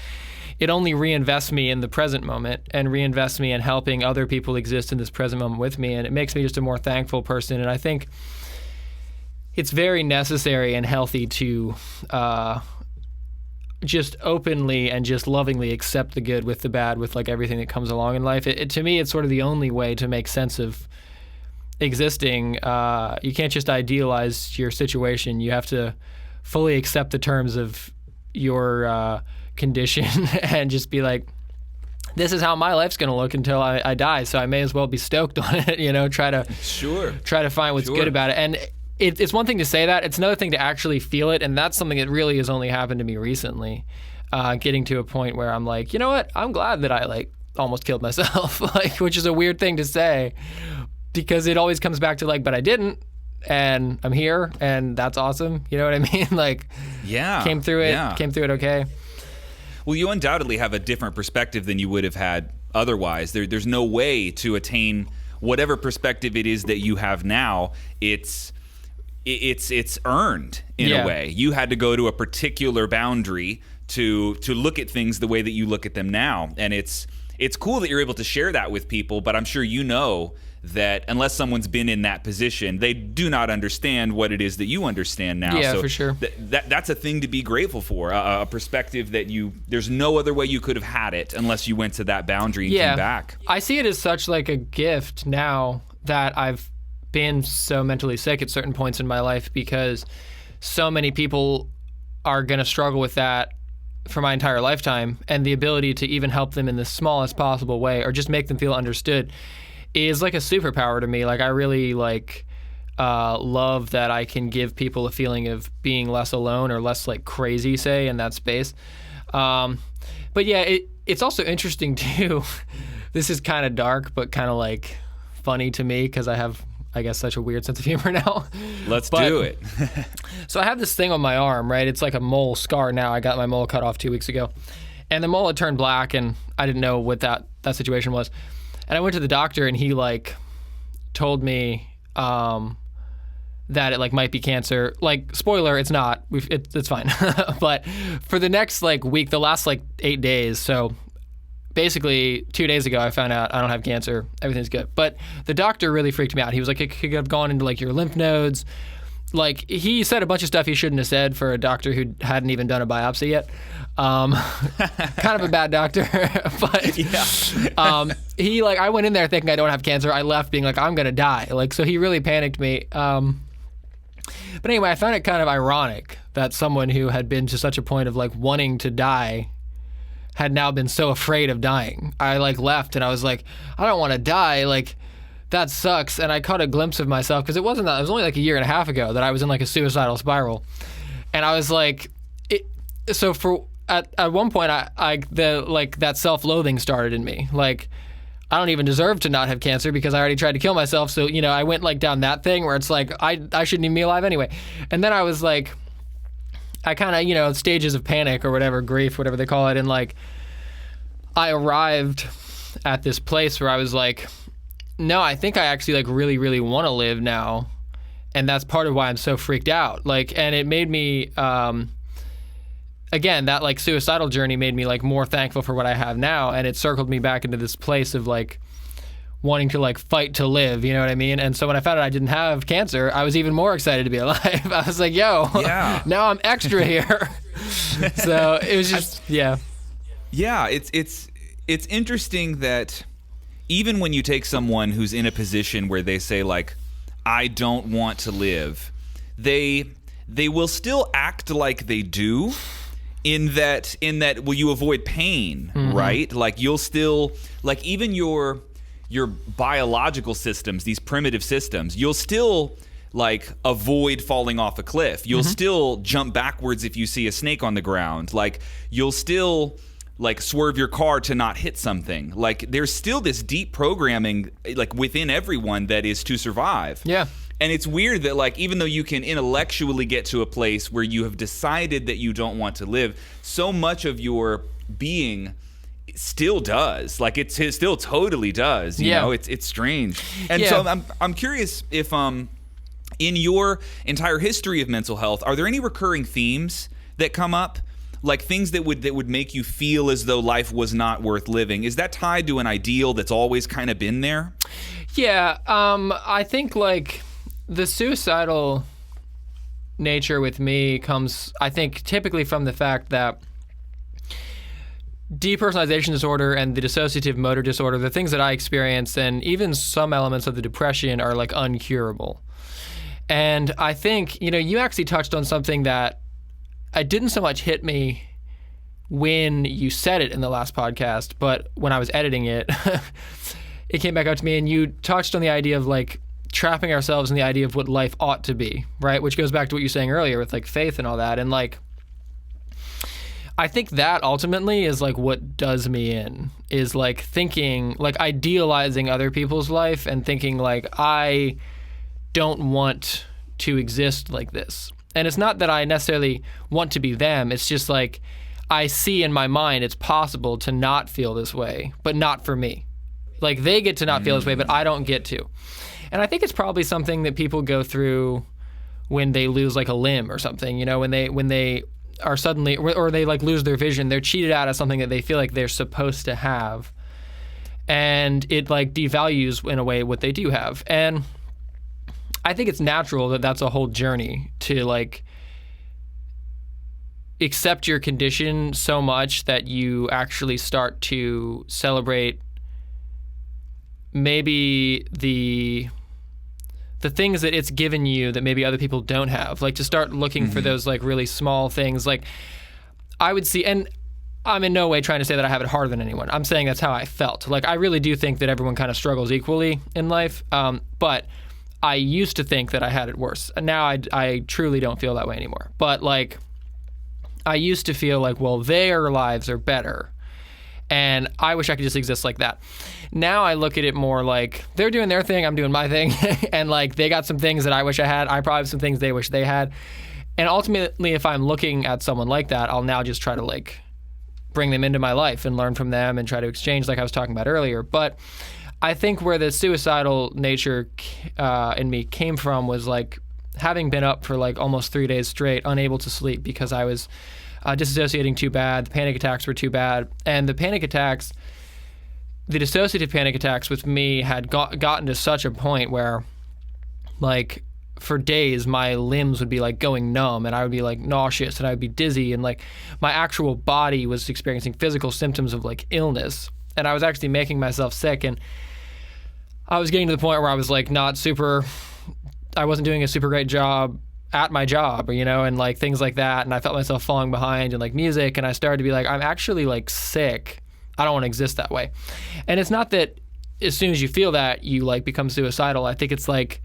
It only reinvests me in the present moment and reinvests me in helping other people exist in this present moment with me. And it makes me just a more thankful person. And I think it's very necessary and healthy to just openly and just lovingly accept the good with the bad, with like everything that comes along in life. To me, it's sort of the only way to make sense of existing. You can't just idealize your situation. You have to fully accept the terms of your condition and just be like, this is how my life's going to look until I die. So I may as well be stoked on it, try to find what's good about it. And it's one thing to say that, it's another thing to actually feel it. And that's something that really has only happened to me recently, getting to a point where I'm like, you know what? I'm glad that I like almost killed myself, like, which is a weird thing to say because it always comes back to like, but I didn't. And I'm here, and that's awesome. You know what I mean? Like, yeah, came through it okay. Well, you undoubtedly have a different perspective than you would have had otherwise. There's no way to attain whatever perspective it is that you have now. It's earned in a way. You had to go to a particular boundary to look at things the way that you look at them now, and it's cool that you're able to share that with people. But I'm sure that unless someone's been in that position, they do not understand what it is that you understand now. Yeah, so for sure. That's a thing to be grateful for, a perspective that there's no other way you could have had it unless you went to that boundary and came back. I see it as such like a gift now that I've been so mentally sick at certain points in my life, because so many people are going to struggle with that for my entire lifetime, and the ability to even help them in the smallest possible way or just make them feel understood is like a superpower to me. Like, I really love that I can give people a feeling of being less alone or less like crazy, say, in that space. But yeah, it's also interesting too, this is kind of dark, but kind of like funny to me because I have, I guess, such a weird sense of humor now. Let's do it. So I have this thing on my arm, right? It's like a mole scar now. I got my mole cut off 2 weeks ago. And the mole had turned black, and I didn't know what that situation was. And I went to the doctor, and he like told me that it like might be cancer. Like, spoiler, it's not. It's fine. But for the next like week, the last like 8 days, so basically 2 days ago, I found out I don't have cancer. Everything's good. But the doctor really freaked me out. He was like, it could have gone into like your lymph nodes. Like, he said a bunch of stuff he shouldn't have said for a doctor who hadn't even done a biopsy yet. Kind of a bad doctor. But he like, I went in there thinking I don't have cancer. I left being like, I'm going to die. Like, so he really panicked me. But anyway, I found it kind of ironic that someone who had been to such a point of like wanting to die had now been so afraid of dying. I like left and I was like, I don't want to die. Like, that sucks. And I caught a glimpse of myself because it was only like a year and a half ago that I was in like a suicidal spiral. And I was like, at one point that self-loathing started in me. Like, I don't even deserve to not have cancer because I already tried to kill myself. So, you know, I went like down that thing where it's like, I shouldn't even be alive anyway. And then I was like, I kind of, you know, stages of panic or whatever, grief, whatever they call it. And like, I arrived at this place where I was like, no, I think I actually like really, really want to live now. And that's part of why I'm so freaked out. Like, and it made me, again, that like suicidal journey made me like more thankful for what I have now. And it circled me back into this place of like wanting to like fight to live, you know what I mean? And so when I found out I didn't have cancer, I was even more excited to be alive. I was like, yo, now I'm extra here. So it was just, yeah. Yeah, it's interesting that even when you take someone who's in a position where they say like, I don't want to live, they will still act like they do in that will you avoid pain, right? Like, you'll still, like, even your biological systems, these primitive systems, you'll still like avoid falling off a cliff. You'll still jump backwards if you see a snake on the ground. Like, you'll still like swerve your car to not hit something. Like, there's still this deep programming like within everyone that is to survive. Yeah. And it's weird that like, even though you can intellectually get to a place where you have decided that you don't want to live, so much of your being still does. Like, it still totally does. You know, it's strange. And so I'm curious if in your entire history of mental health, are there any recurring themes that come up? Like, things that would make you feel as though life was not worth living? Is that tied to an ideal that's always kind of been there? Yeah, I think like the suicidal nature with me comes, I think, typically from the fact that depersonalization disorder and the dissociative motor disorder, the things that I experience, and even some elements of the depression are like uncurable. And I think, you know, you actually touched on something that it didn't so much hit me when you said it in the last podcast, but when I was editing it, it came back up to me, and you touched on the idea of like trapping ourselves in the idea of what life ought to be, right? Which goes back to what you were saying earlier with like faith and all that. And like, I think that ultimately is like what does me in, is like thinking, like idealizing other people's life and thinking like, I don't want to exist like this. And it's not that I necessarily want to be them. It's just like, I see in my mind it's possible to not feel this way, but not for me. Like, they get to not feel this way, but I don't get to. And I think it's probably something that people go through when they lose like a limb or something, you know, when they are suddenly, or they like lose their vision, they're cheated out of something that they feel like they're supposed to have. And it like devalues in a way what they do have. And I think it's natural that that's a whole journey to like accept your condition so much that you actually start to celebrate maybe the things that it's given you that maybe other people don't have. Like, to start looking for those like really small things. Like, I would see, and I'm in no way trying to say that I have it harder than anyone. I'm saying that's how I felt. Like, I really do think that everyone kind of struggles equally in life. But I used to think that I had it worse. And now I truly don't feel that way anymore. But like, I used to feel like, well, their lives are better. And I wish I could just exist like that. Now I look at it more like they're doing their thing, I'm doing my thing. And like they got some things that I wish I had. I probably have some things they wish they had. And ultimately, if I'm looking at someone like that, I'll now just try to like bring them into my life and learn from them and try to exchange like I was talking about earlier. But I think where the suicidal nature in me came from was like having been up for like almost 3 days straight, unable to sleep because I was disassociating too bad. The panic attacks were too bad. And the dissociative panic attacks with me had gotten to such a point where like for days my limbs would be like going numb and I would be like nauseous and I would be dizzy and like my actual body was experiencing physical symptoms of like illness and I was actually making myself sick and I was getting to the point where I was like I wasn't doing a super great job at my job, you know, and like things like that, and I felt myself falling behind in like music, and I started to be like, I'm actually like sick. I don't want to exist that way. And it's not that as soon as you feel that you like become suicidal. I think it's like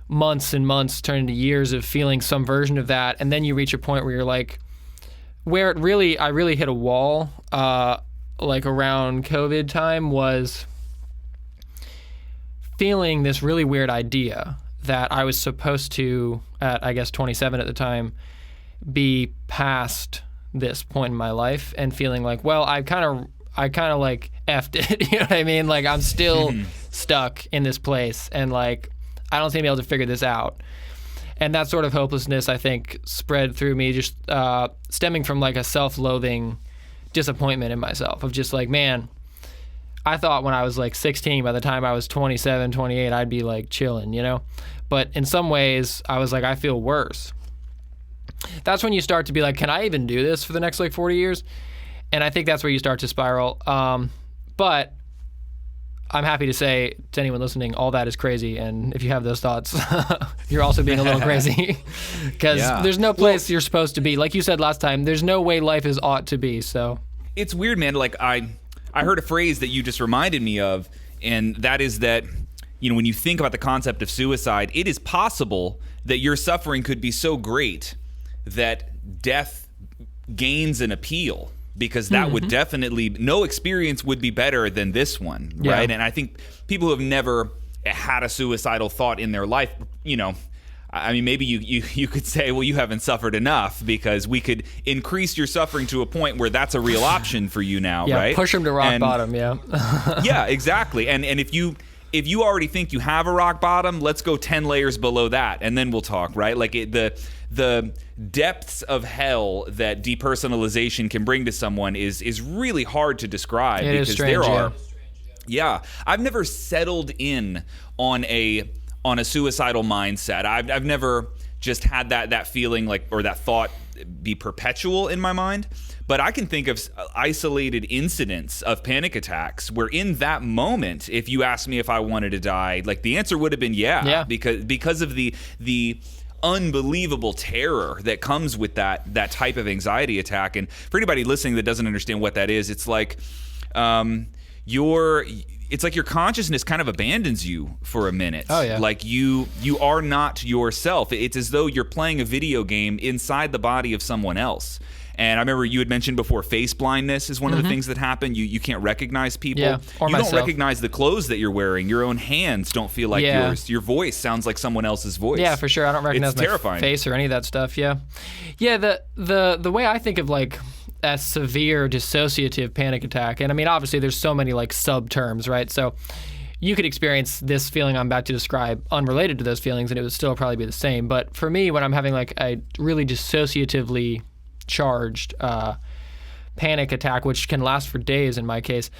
months and months turn into years of feeling some version of that, and then you reach a point where you're like, I really hit a wall like around COVID time was feeling this really weird idea that I was supposed to, at I guess 27 at the time, be past this point in my life and feeling like, well, I kind of like effed it, you know what I mean? Like I'm still stuck in this place and like I don't seem to be able to figure this out. And that sort of hopelessness, I think, spread through me, just stemming from like a self-loathing disappointment in myself of just like, man, I thought when I was like 16, by the time I was 27, 28, I'd be like chilling, you know? But in some ways, I was like, I feel worse. That's when you start to be like, can I even do this for the next like 40 years? And I think that's where you start to spiral. But I'm happy to say to anyone listening, all that is crazy. And if you have those thoughts, you're also being a little crazy. Because there's no place you're supposed to be. Like you said last time, there's no way life is ought to be. So it's weird, man. Like I heard a phrase that you just reminded me of, and that is that, you know, when you think about the concept of suicide, it is possible that your suffering could be so great that death gains an appeal, because that would definitely, no experience would be better than this one, right? And I think people who have never had a suicidal thought in their life, you know, I mean, maybe you could say, well, you haven't suffered enough, because we could increase your suffering to a point where that's a real option for you now, right? Push them to rock bottom, yeah, exactly. And if you already think you have a rock bottom, let's go 10 layers below that, and then we'll talk, right? Like the depths of hell that depersonalization can bring to someone is really hard to describe. It is strange, I've never settled in on a suicidal mindset. I've never just had that feeling like, or that thought be perpetual in my mind. But I can think of isolated incidents of panic attacks where in that moment, if you asked me if I wanted to die, like the answer would have been yeah. Because of the unbelievable terror that comes with that type of anxiety attack. And for anybody listening that doesn't understand what that is, it's like it's like your consciousness kind of abandons you for a minute. Oh, yeah. Like you are not yourself. It's as though you're playing a video game inside the body of someone else. And I remember you had mentioned before, face blindness is one of the things that happen. You can't recognize people. Yeah, or you myself. Don't recognize the clothes that you're wearing. Your own hands don't feel like yours. Your voice sounds like someone else's voice. Yeah, for sure. I don't recognize it's terrifying. My face or any of that stuff. Yeah. The way I think of like a severe dissociative panic attack, and I mean obviously there's so many like sub terms, right? So you could experience this feeling I'm about to describe unrelated to those feelings, and it would still probably be the same. But for me, when I'm having like a really dissociatively charged panic attack, which can last for days in my case,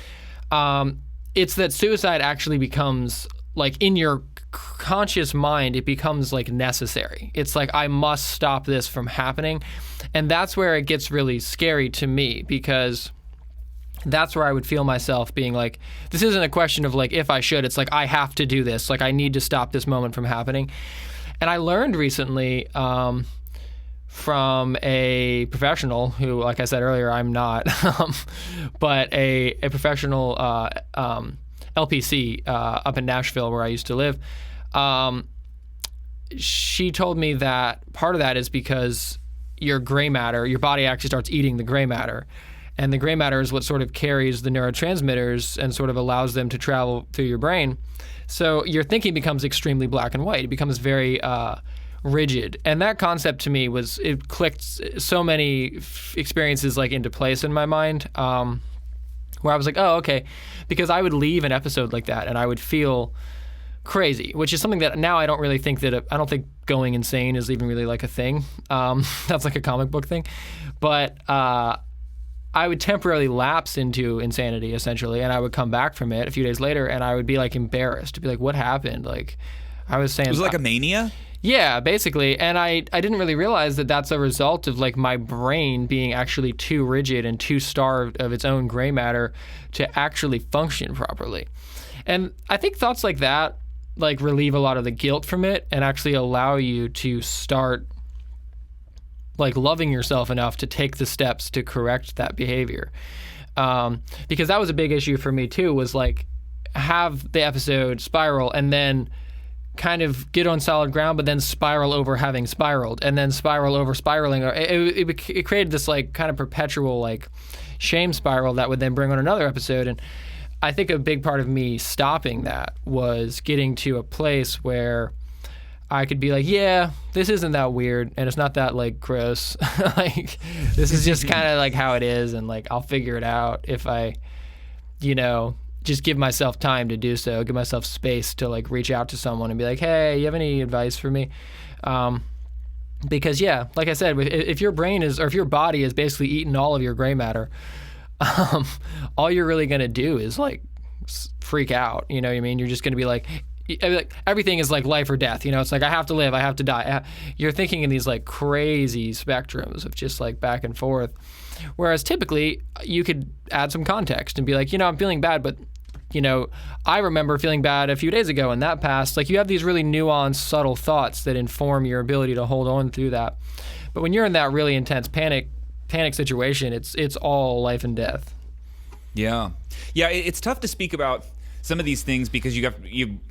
it's that suicide actually becomes like in your conscious mind, it becomes like necessary. It's like I must stop this from happening. And that's where it gets really scary to me, because that's where I would feel myself being like, this isn't a question of like if I should, it's like I have to do this, like I need to stop this moment from happening. And I learned recently from a professional who, like I said earlier, I'm not, but a professional LPC up in Nashville where I used to live. She told me that part of that is because your gray matter, your body actually starts eating the gray matter. And the gray matter is what sort of carries the neurotransmitters and sort of allows them to travel through your brain. So your thinking becomes extremely black and white. It becomes very rigid. And that concept to me it clicked so many experiences like into place in my mind, where I was like, oh, okay. Because I would leave an episode like that and I would feel crazy, which is something that now I don't really think I don't think going insane is even really like a thing. That's like a comic book thing. But I would temporarily lapse into insanity, essentially, and I would come back from it a few days later, and I would be like embarrassed to be like, what happened? Like, I was saying, was it like a mania? Yeah, basically. And I didn't really realize that that's a result of like my brain being actually too rigid and too starved of its own gray matter to actually function properly. And I think thoughts like that like relieve a lot of the guilt from it and actually allow you to start like loving yourself enough to take the steps to correct that behavior. Because that was a big issue for me too, was like have the episode spiral and then kind of get on solid ground, but then spiral over having spiraled and then spiral over spiraling. It created this like kind of perpetual like shame spiral that would then bring on another episode. And I think a big part of me stopping that was getting to a place where I could be like, yeah, this isn't that weird and it's not that like gross. Like this is just kind of like how it is, and like I'll figure it out if I, just give myself time to do so, give myself space to like reach out to someone and be like, hey, you have any advice for me? Because yeah, like I said, if your brain is, or if your body is basically eating all of your gray matter, all you're really going to do is like freak out. You know what I mean? You're just going to be like, everything is like life or death. It's like, I have to live, I have to die. You're thinking in these like crazy spectrums of just like back and forth. Whereas typically you could add some context and be like, I'm feeling bad, but I remember feeling bad a few days ago and that passed. Like you have these really nuanced, subtle thoughts that inform your ability to hold on through that. But when you're in that really intense panic situation, it's all life and death. Yeah. It's tough to speak about some of these things because you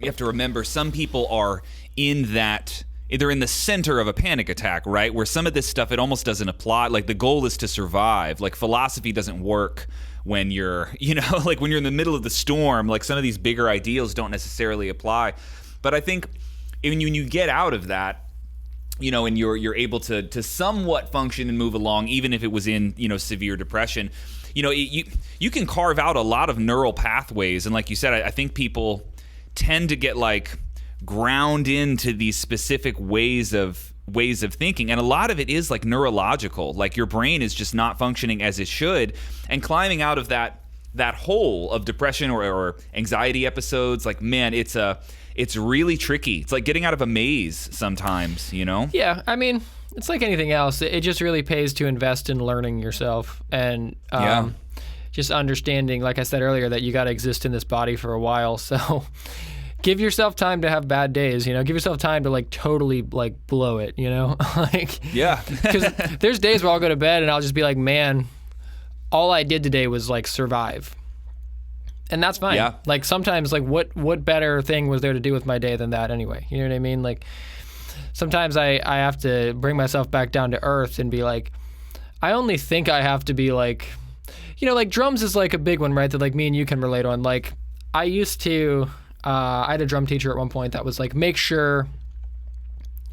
have to remember some people are in that. They're in the center of a panic attack, right? Where some of this stuff, it almost doesn't apply. Like the goal is to survive. Like philosophy doesn't work when you're, like when you're in the middle of the storm. Like some of these bigger ideals don't necessarily apply. But I think when you get out of that, and you're able to somewhat function and move along, even if it was in, severe depression, you can carve out a lot of neural pathways. And like you said, I think people tend to get like ground into these specific ways of thinking, and a lot of it is like neurological. Like your brain is just not functioning as it should, and climbing out of that hole of depression or anxiety episodes, like, man, it's really tricky. It's like getting out of a maze sometimes, Yeah, I mean, it's like anything else. It just really pays to invest in learning yourself and just understanding, like I said earlier, that you got to exist in this body for a while. So give yourself time to have bad days, give yourself time to like totally like blow it, like, yeah. Because there's days where I'll go to bed and I'll just be like, man, all I did today was like survive. And that's fine. Yeah. Like sometimes like what better thing was there to do with my day than that anyway? You know what I mean? Like sometimes I have to bring myself back down to earth and be like, I only think I have to be like, like drums is like a big one, right? That like me and you can relate on. Like I used to, I had a drum teacher at one point that was like, make sure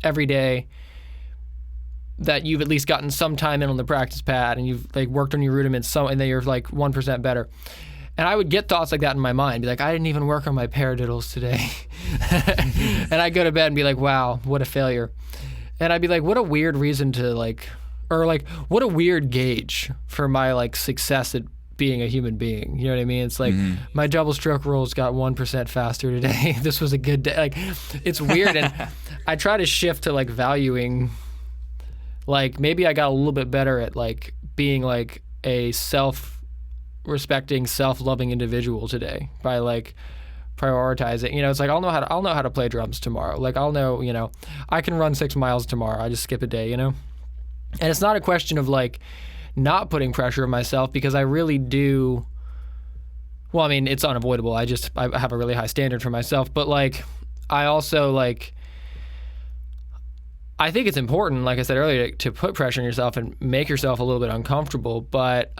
every day that you've at least gotten some time in on the practice pad and you've like worked on your rudiments and then you're like 1% better. And I would get thoughts like that in my mind, be like, I didn't even work on my paradiddles today. And I'd go to bed and be like, wow, what a failure. And I'd be like, what a weird reason to like, or like, what a weird gauge for my like success at being a human being. You know what I mean? It's like my double stroke rolls got 1% faster today. This was a good day. Like it's weird. And I try to shift to like valuing, like maybe I got a little bit better at like being like a self-respecting, self-loving individual today by like prioritizing. It's like I'll know how to play drums tomorrow. Like I'll know, I can run 6 miles tomorrow. I just skip a day, And it's not a question of like not putting pressure on myself, because I really do. Well, I mean, it's unavoidable. I have a really high standard for myself, but like I also like I think it's important, like I said earlier, to put pressure on yourself and make yourself a little bit uncomfortable. But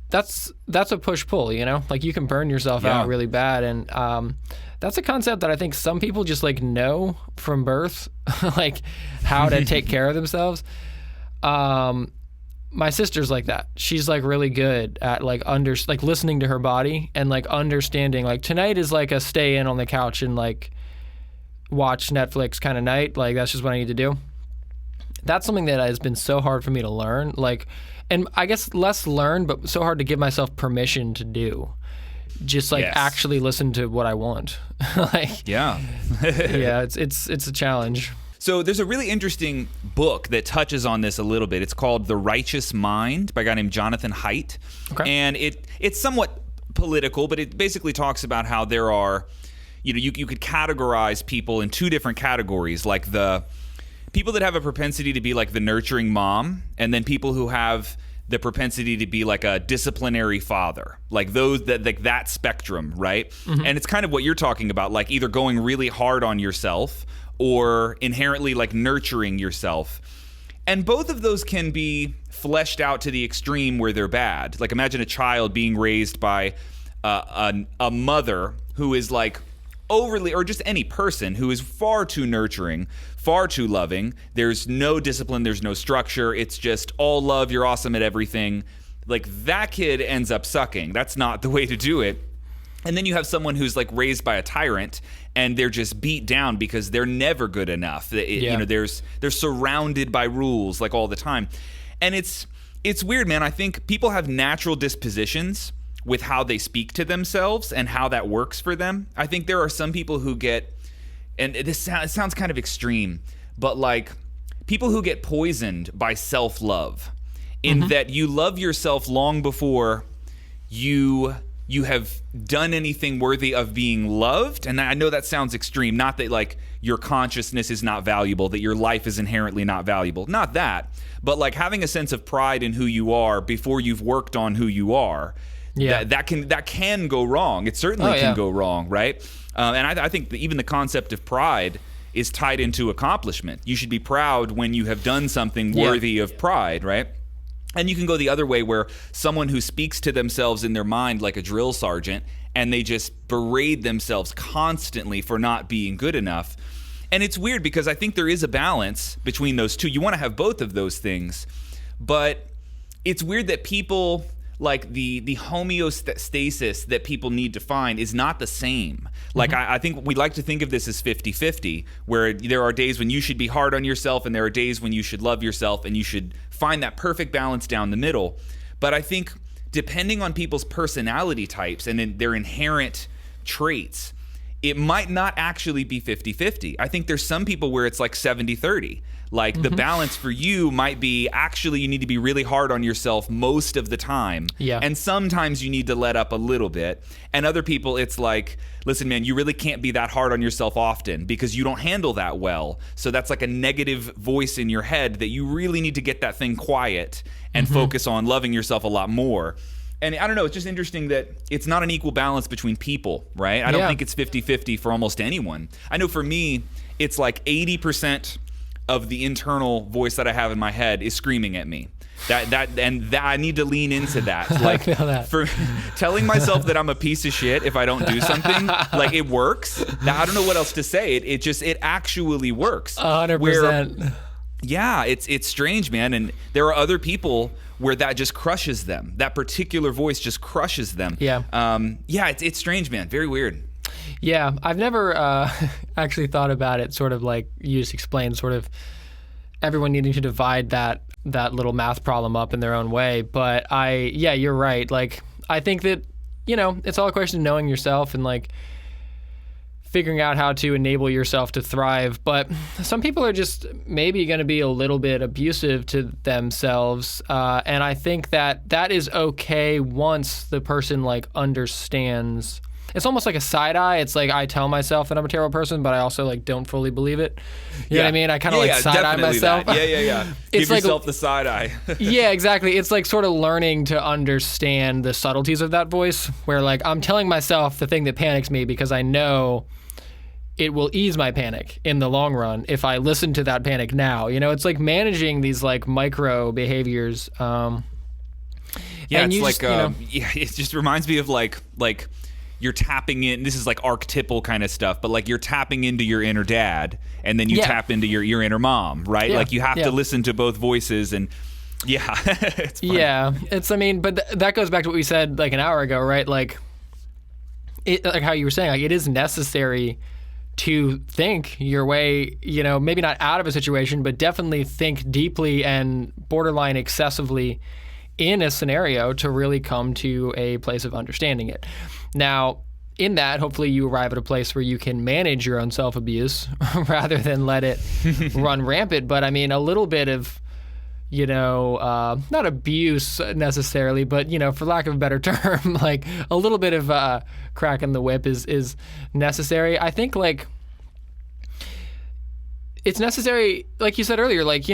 that's a push-pull, you know? Like, you can burn yourself out really bad. And that's a concept that I think some people just, like, know from birth, like, how to take care of themselves. My sister's like that. She's, like, really good at, like, listening to her body and, like, understanding. Like, tonight is, like, a stay in on the couch and, like, watch Netflix kind of night. Like, that's just what I need to do. That's something that has been so hard for me to learn. Like, and I guess less learn, but so hard to give myself permission to do. Just like actually listen to what I want. Like, yeah, it's a challenge. So there's a really interesting book that touches on this a little bit. It's called The Righteous Mind by a guy named Jonathan Haidt. Okay. And it's somewhat political, but it basically talks about how there are, you know, you could categorize people in two different categories, like the people that have a propensity to be like the nurturing mom, and then people who have the propensity to be like a disciplinary father, like those that, like that spectrum, right? Mm-hmm. And it's kind of what you're talking about, like either going really hard on yourself or inherently like nurturing yourself. And both of those can be fleshed out to the extreme where they're bad. Like, imagine a child being raised by a mother who is like overly, or just any person who is far too nurturing, far too loving. There's no discipline, there's no structure. It's just all love, you're awesome at everything. Like, that kid ends up sucking. That's not the way to do it. And then you have someone who's like raised by a tyrant and they're just beat down because they're never good enough. You know, they're surrounded by rules like all the time. And it's weird, man. I think people have natural dispositions with how they speak to themselves and how that works for them. I think there are some people who get, and it sounds kind of extreme, but like people who get poisoned by self-love, in that you love yourself long before you have done anything worthy of being loved. And I know that sounds extreme, not that like your consciousness is not valuable, that your life is inherently not valuable, not that, but like having a sense of pride in who you are before you've worked on who you are. Yeah, that can go wrong. It certainly can go wrong, right? And I think that even the concept of pride is tied into accomplishment. You should be proud when you have done something worthy of pride, right? And you can go the other way, where someone who speaks to themselves in their mind like a drill sergeant, and they just berate themselves constantly for not being good enough. And it's weird because I think there is a balance between those two. You want to have both of those things, but it's weird that people, like the homeostasis that people need to find is not the same. Like, I think we like to think of this as 50-50, where there are days when you should be hard on yourself and there are days when you should love yourself, and you should find that perfect balance down the middle. But I think depending on people's personality types and their inherent traits, it might not actually be 50-50. I think there's some people where it's like 70-30. Like, the balance for you might be actually you need to be really hard on yourself most of the time. Yeah. And sometimes you need to let up a little bit. And other people, it's like, listen, man, you really can't be that hard on yourself often because you don't handle that well. So that's like a negative voice in your head that you really need to get that thing quiet and focus on loving yourself a lot more. And I don't know, it's just interesting that it's not an equal balance between people, right? I don't think it's 50-50 for almost anyone. I know for me, it's like 80% of the internal voice that I have in my head is screaming at me. That I need to lean into that. Like, I feel that. For telling myself that I'm a piece of shit if I don't do something, like, it works. Now, I don't know what else to say. It actually works. 100%. Yeah, it's strange, man. And there are other people where that just crushes them. That particular voice just crushes them. Yeah. It's strange, man. Very weird. Yeah, I've never actually thought about it sort of like you just explained, sort of everyone needing to divide that little math problem up in their own way. But you're right. Like, I think that, you know, it's all a question of knowing yourself and like figuring out how to enable yourself to thrive. But some people are just maybe going to be a little bit abusive to themselves. And I think that is okay once the person like understands. It's almost like a side eye. It's like I tell myself that I'm a terrible person, but I also like don't fully believe it. You know what I mean? I kind of like side eye myself. That. Yeah. Give yourself the side eye. Yeah, exactly. It's like sort of learning to understand the subtleties of that voice, where like I'm telling myself the thing that panics me because I know it will ease my panic in the long run if I listen to that panic now. It's like managing these like micro behaviors. Yeah, it's like it just reminds me of like you're tapping in. This is like archetypal kind of stuff, but like you're tapping into your inner dad, and then you tap into your inner mom, right? Like you have to listen to both voices, and it's funny. Yeah, but that goes back to what we said like an hour ago, right? Like like how you were saying, like it is necessary to think your way, maybe not out of a situation, but definitely think deeply and borderline excessively in a scenario to really come to a place of understanding it. Now, in that, hopefully you arrive at a place where you can manage your own self-abuse rather than let it run rampant. But a little bit of, not abuse necessarily, but, for lack of a better term, like a little bit of cracking the whip is necessary. I think, like, it's necessary, like you said earlier, like,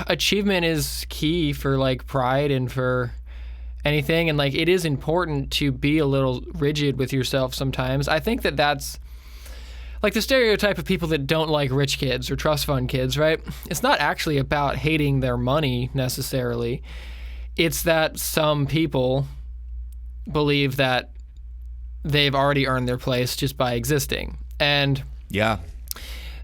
achievement is key for, like, pride and for anything. And, like, it is important to be a little rigid with yourself sometimes. I think that's, like, the stereotype of people that don't like rich kids or trust fund kids, right? It's not actually about hating their money necessarily. It's that some people believe that they've already earned their place just by existing. And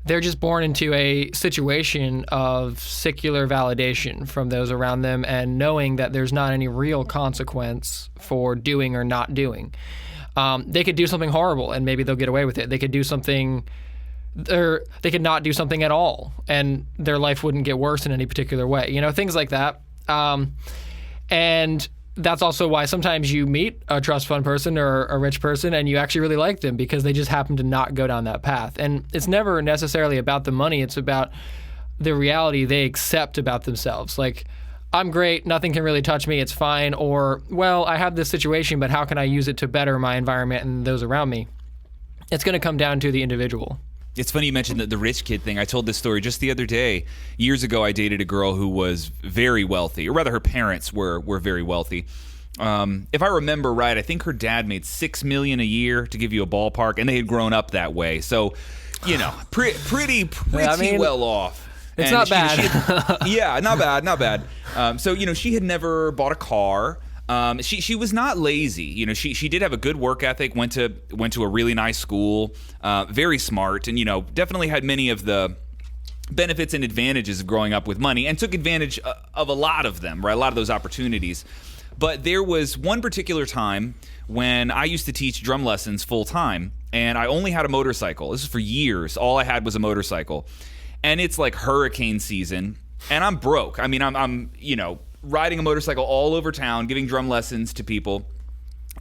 they're just born into a situation of secular validation from those around them and knowing that there's not any real consequence for doing or not doing. They could do something horrible and maybe they'll get away with it. They could do something, or they could not do something at all and their life wouldn't get worse in any particular way. Things like that. And that's also why sometimes you meet a trust fund person or a rich person and you actually really like them because they just happen to not go down that path. And it's never necessarily about the money. It's about the reality they accept about themselves. Like, I'm great, nothing can really touch me, it's fine. Or, well, I have this situation, but how can I use it to better my environment and those around me? It's going to come down to the individual. It's funny you mentioned the rich kid thing. I told this story just the other day. Years ago, I dated a girl who was very wealthy, or rather her parents were very wealthy. If I remember right, I think her dad made $6 million a year, to give you a ballpark, and they had grown up that way. So, pretty well off. It's not bad. Not bad. So, she had never bought a car. She was not lazy. She did have a good work ethic, went to a really nice school, very smart, and, definitely had many of the benefits and advantages of growing up with money and took advantage of a lot of them, right? A lot of those opportunities. But there was one particular time when I used to teach drum lessons full time, and I only had a motorcycle. This is for years. All I had was a motorcycle. And it's like hurricane season, and I'm broke. I'm riding a motorcycle all over town, giving drum lessons to people.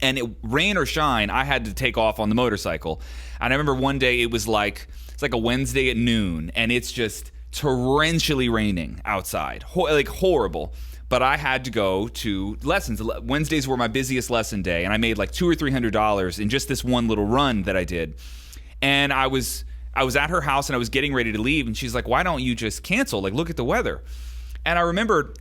And rain or shine, I had to take off on the motorcycle. And I remember one day it's like a Wednesday at noon, and it's just torrentially raining outside, like horrible. But I had to go to lessons. Wednesdays were my busiest lesson day, and I made like $200 or $300 in just this one little run that I did. And I was at her house, and I was getting ready to leave, and she's like, "Why don't you just cancel? Like, look at the weather." And I remember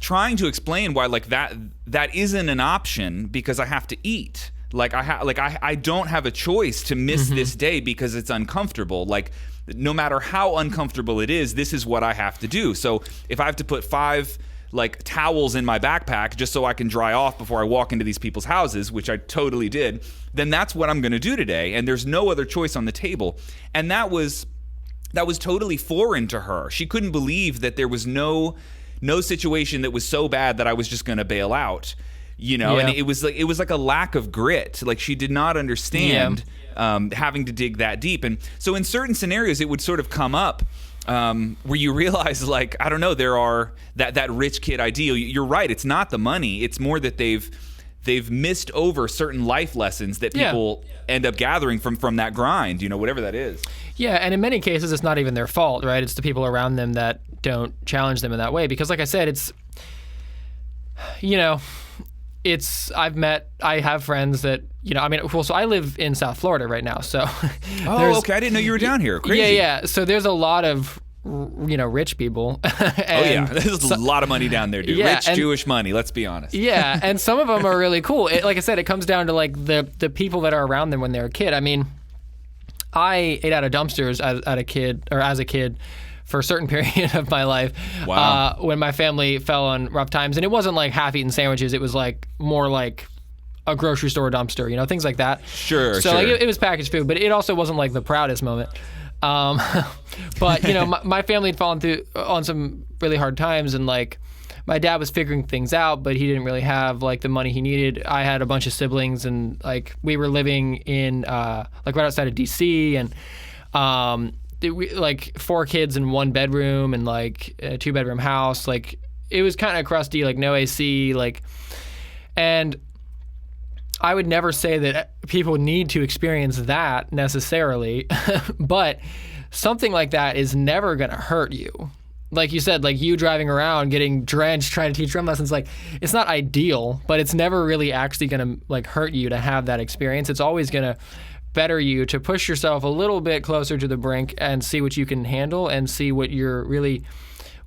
trying to explain why, like, that isn't an option because I have to eat. Like, I don't have a choice to miss this day because it's uncomfortable. Like, no matter how uncomfortable it is, this is what I have to do. So if I have to put 5 like towels in my backpack just so I can dry off before I walk into these people's houses, which I totally did, then that's what I'm going to do today. And there's no other choice on the table. And that was totally foreign to her. She couldn't believe that there was no situation that was so bad that I was just going to bail out, and it was like a lack of grit. Like, she did not understand having to dig that deep. And so in certain scenarios, it would sort of come up where you realize, like, I don't know, there are that rich kid ideal. You're right. It's not the money. It's more that they've missed over certain life lessons that people end up gathering from that grind, whatever that is. Yeah, and in many cases, it's not even their fault, right? It's the people around them that don't challenge them in that way. Because, like I said, I have friends that, so I live in South Florida right now, so. Oh, okay, I didn't know you were down here. Crazy. Yeah, so there's a lot of, rich people. There's a lot of money down there, dude. Rich Jewish money, let's be honest. Yeah, and some of them are really cool. Like I said, it comes down to, like, the people that are around them when they're a kid. I ate out of dumpsters as a kid for a certain period of my life. Wow. When my family fell on rough times. And it wasn't like half-eaten sandwiches. It was like more like a grocery store dumpster, you know, things like that. Sure, so like it was packaged food, but it also wasn't like the proudest moment. But, you know, my family had fallen through on some really hard times, and like my dad was figuring things out, but he didn't really have like the money he needed. I had a bunch of siblings, and like we were living in like right outside of DC, and like 4 kids in 1 bedroom and like a 2-bedroom house. Like it was kind of crusty, like no AC, like, and I would never say that people need to experience that necessarily, but something like that is never going to hurt you. Like you said, like you driving around getting drenched trying to teach drum lessons, like it's not ideal, but it's never really actually going to like hurt you to have that experience. It's always going to better you to push yourself a little bit closer to the brink and see what you can handle and see what you're really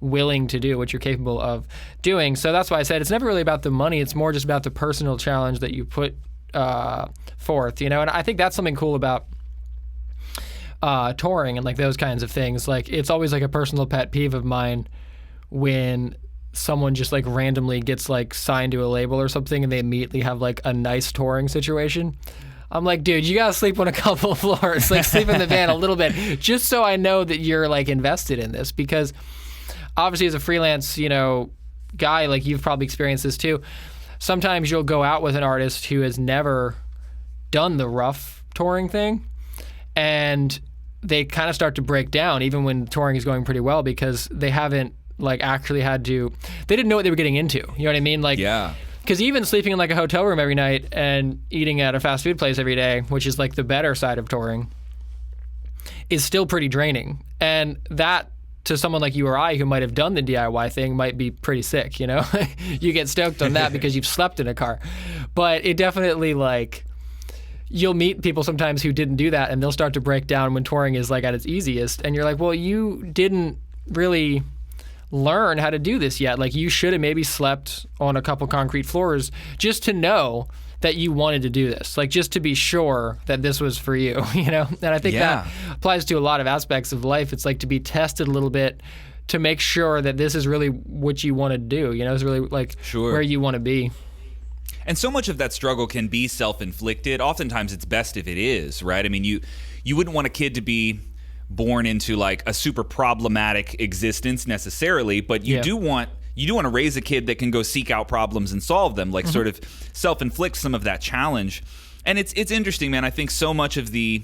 willing to do, what you're capable of doing. So that's why I said it's never really about the money. It's more just about the personal challenge that you put forth, you know. And I think that's something cool about touring and like those kinds of things. Like it's always like a personal pet peeve of mine when someone just like randomly gets like signed to a label or something and they immediately have like a nice touring situation. I'm like, dude, you gotta sleep on a couple of floors, like sleep in the van a little bit, just so I know that you're like invested in this. Because obviously as a freelance, you know, guy, like you've probably experienced this too. Sometimes you'll go out with an artist who has never done the rough touring thing, and they kind of start to break down even when touring is going pretty well because they haven't like actually they didn't know what they were getting into. You know what I mean? Like, yeah. Because even sleeping in like a hotel room every night and eating at a fast food place every day, which is like the better side of touring, is still pretty draining. And that, to someone like you or I who might have done the DIY thing, might be pretty sick, you know? You get stoked on that because you've slept in a car. But it definitely, like, you'll meet people sometimes who didn't do that, and they'll start to break down when touring is like at its easiest. And you're like, well, you didn't really learn how to do this yet. Like, you should have maybe slept on a couple concrete floors just to know that you wanted to do this, like just to be sure that this was for you, you know? And I think that applies to a lot of aspects of life. It's like to be tested a little bit to make sure that this is really what you want to do, you know? It's really like where you want to be. And so much of that struggle can be self-inflicted. Oftentimes it's best if it is, right? I mean, you wouldn't want a kid to be born into like a super problematic existence necessarily, but you do want to raise a kid that can go seek out problems and solve them, like sort of self-inflict some of that challenge. And it's interesting, man. I think so much of the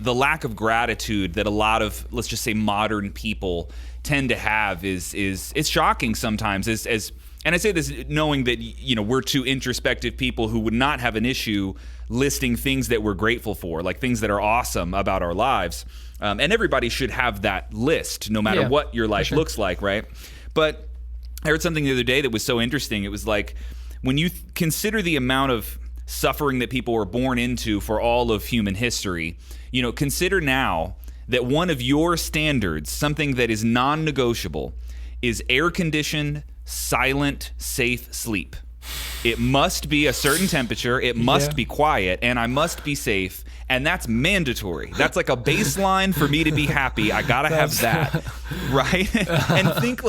lack of gratitude that a lot of, let's just say, modern people tend to have is it's shocking sometimes. And I say this knowing that, you know, we're two introspective people who would not have an issue listing things that we're grateful for, like things that are awesome about our lives. And everybody should have that list, no matter what your life looks like, right? But I heard something the other day that was so interesting. It was like, when you consider the amount of suffering that people were born into for all of human history, you know, consider now that one of your standards, something that is non-negotiable, is air-conditioned, silent, safe sleep. It must be a certain temperature, it must be quiet, and I must be safe. And that's mandatory. That's like a baseline for me to be happy. I gotta have that, right? And think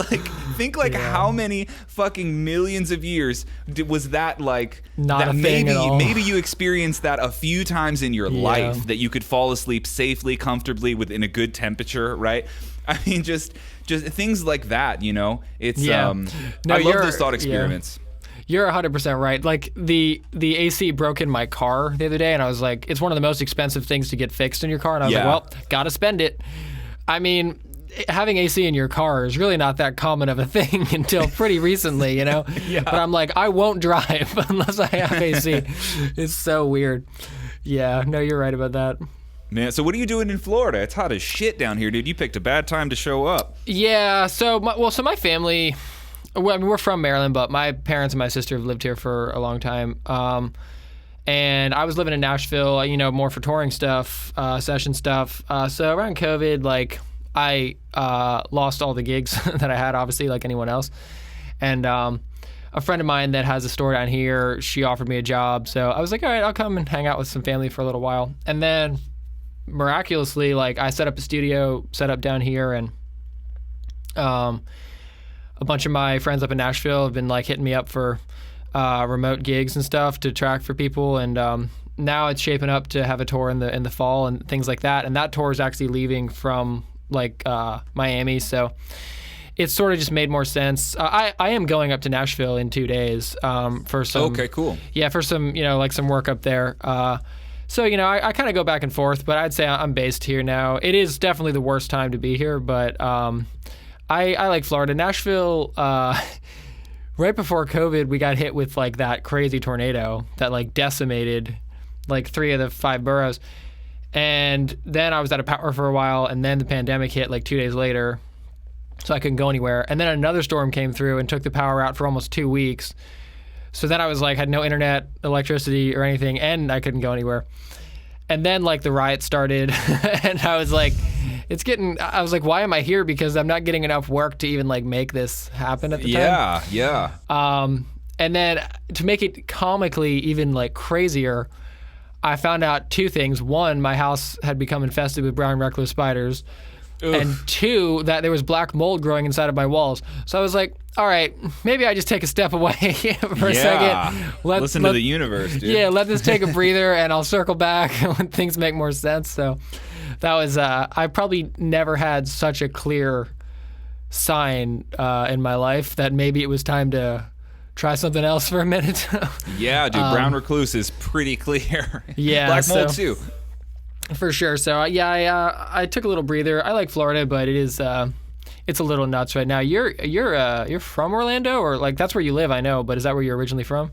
like how many fucking millions of years was that like? Not that a thing at all. Maybe you experienced that a few times in your life, that you could fall asleep safely, comfortably, within a good temperature, right? I mean, just things like that, you know. It's I love those thought experiments. You're 100% right. Like the AC broke in my car the other day, and I was like, it's one of the most expensive things to get fixed in your car. And I was like, well, gotta spend it. I mean, having AC in your car is really not that common of a thing until pretty recently, you know? But I'm like, I won't drive unless I have AC. It's so weird. Yeah, no, you're right about that. Man, so what are you doing in Florida? It's hot as shit down here, dude. You picked a bad time to show up. Yeah, so my family... Well, I mean, we're from Maryland, but my parents and my sister have lived here for a long time. And I was living in Nashville, you know, more for touring stuff, session stuff. So around COVID, like, I lost all the gigs that I had, obviously, like anyone else. And a friend of mine that has a store down here, she offered me a job. So I was like, all right, I'll come and hang out with some family for a little while. And then miraculously, like I set up a studio set up down here, and a bunch of my friends up in Nashville have been like hitting me up for remote gigs and stuff to track for people, and now it's shaping up to have a tour in the fall and things like that. And that tour is actually leaving from like Miami, so it's sort of just made more sense. I am going up to Nashville in 2 days for some. Okay, cool. Yeah, for some like some work up there. So I kind of go back and forth, but I'd say I'm based here now. It is definitely the worst time to be here, but I like Florida. Nashville. Right before COVID, we got hit with like that crazy tornado that like decimated like 3 of the 5 boroughs. And then I was out of power for a while, and then the pandemic hit like 2 days later, so I couldn't go anywhere. And then another storm came through and took the power out for almost 2 weeks. So then I was like, had no internet, electricity, or anything, and I couldn't go anywhere. And then like the riots started, and I was like, I was like, why am I here? Because I'm not getting enough work to even like make this happen at the time. Yeah. And then to make it comically even like crazier, I found out 2 things. 1, my house had become infested with brown recluse spiders. Oof. And 2, that there was black mold growing inside of my walls. So I was like, all right, maybe I just take a step away for a second. Listen to the universe, dude. Yeah, let this take a breather, and I'll circle back when things make more sense. So that was, I probably never had such a clear sign in my life that maybe it was time to try something else for a minute. Yeah, dude, brown recluse is pretty clear. Yeah. Black mold too. For sure. So I took a little breather. I like Florida, but it is it's a little nuts right now. You're from Orlando, or like that's where you live, I know, but is that where you're originally from?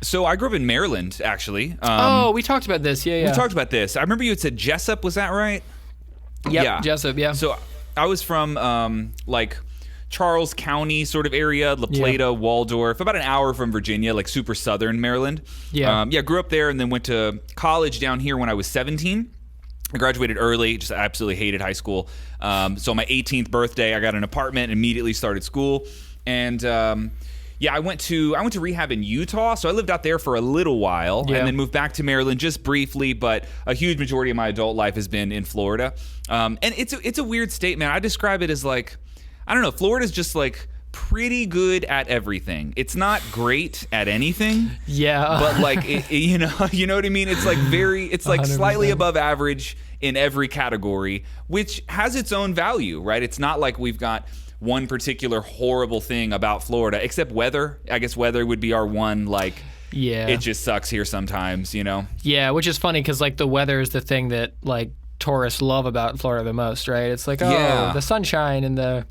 So I grew up in Maryland, actually. We talked about this. Yeah. We talked about this. I remember you had said Jessup. Was that right? Yep, yeah, Jessup. Yeah. So I was from like Charles County sort of area, La Plata, Waldorf, about an hour from Virginia, like super southern Maryland. Yeah. Grew up there and then went to college down here when I was 17. I graduated early, just absolutely hated high school. So on my 18th birthday, I got an apartment and immediately started school. And I went to rehab in Utah, so I lived out there for a little while and then moved back to Maryland just briefly, but a huge majority of my adult life has been in Florida. And it's a weird state, man. I describe it as like, I don't know, Florida's just like pretty good at everything. It's not great at anything. Yeah. But like, you know what I mean? It's like it's like 100%. Slightly above average in every category, which has its own value, right? It's not like we've got one particular horrible thing about Florida, except weather. I guess weather would be our one, like, it just sucks here sometimes, you know? Yeah, which is funny because like the weather is the thing that like tourists love about Florida the most, right? It's like, the sunshine and the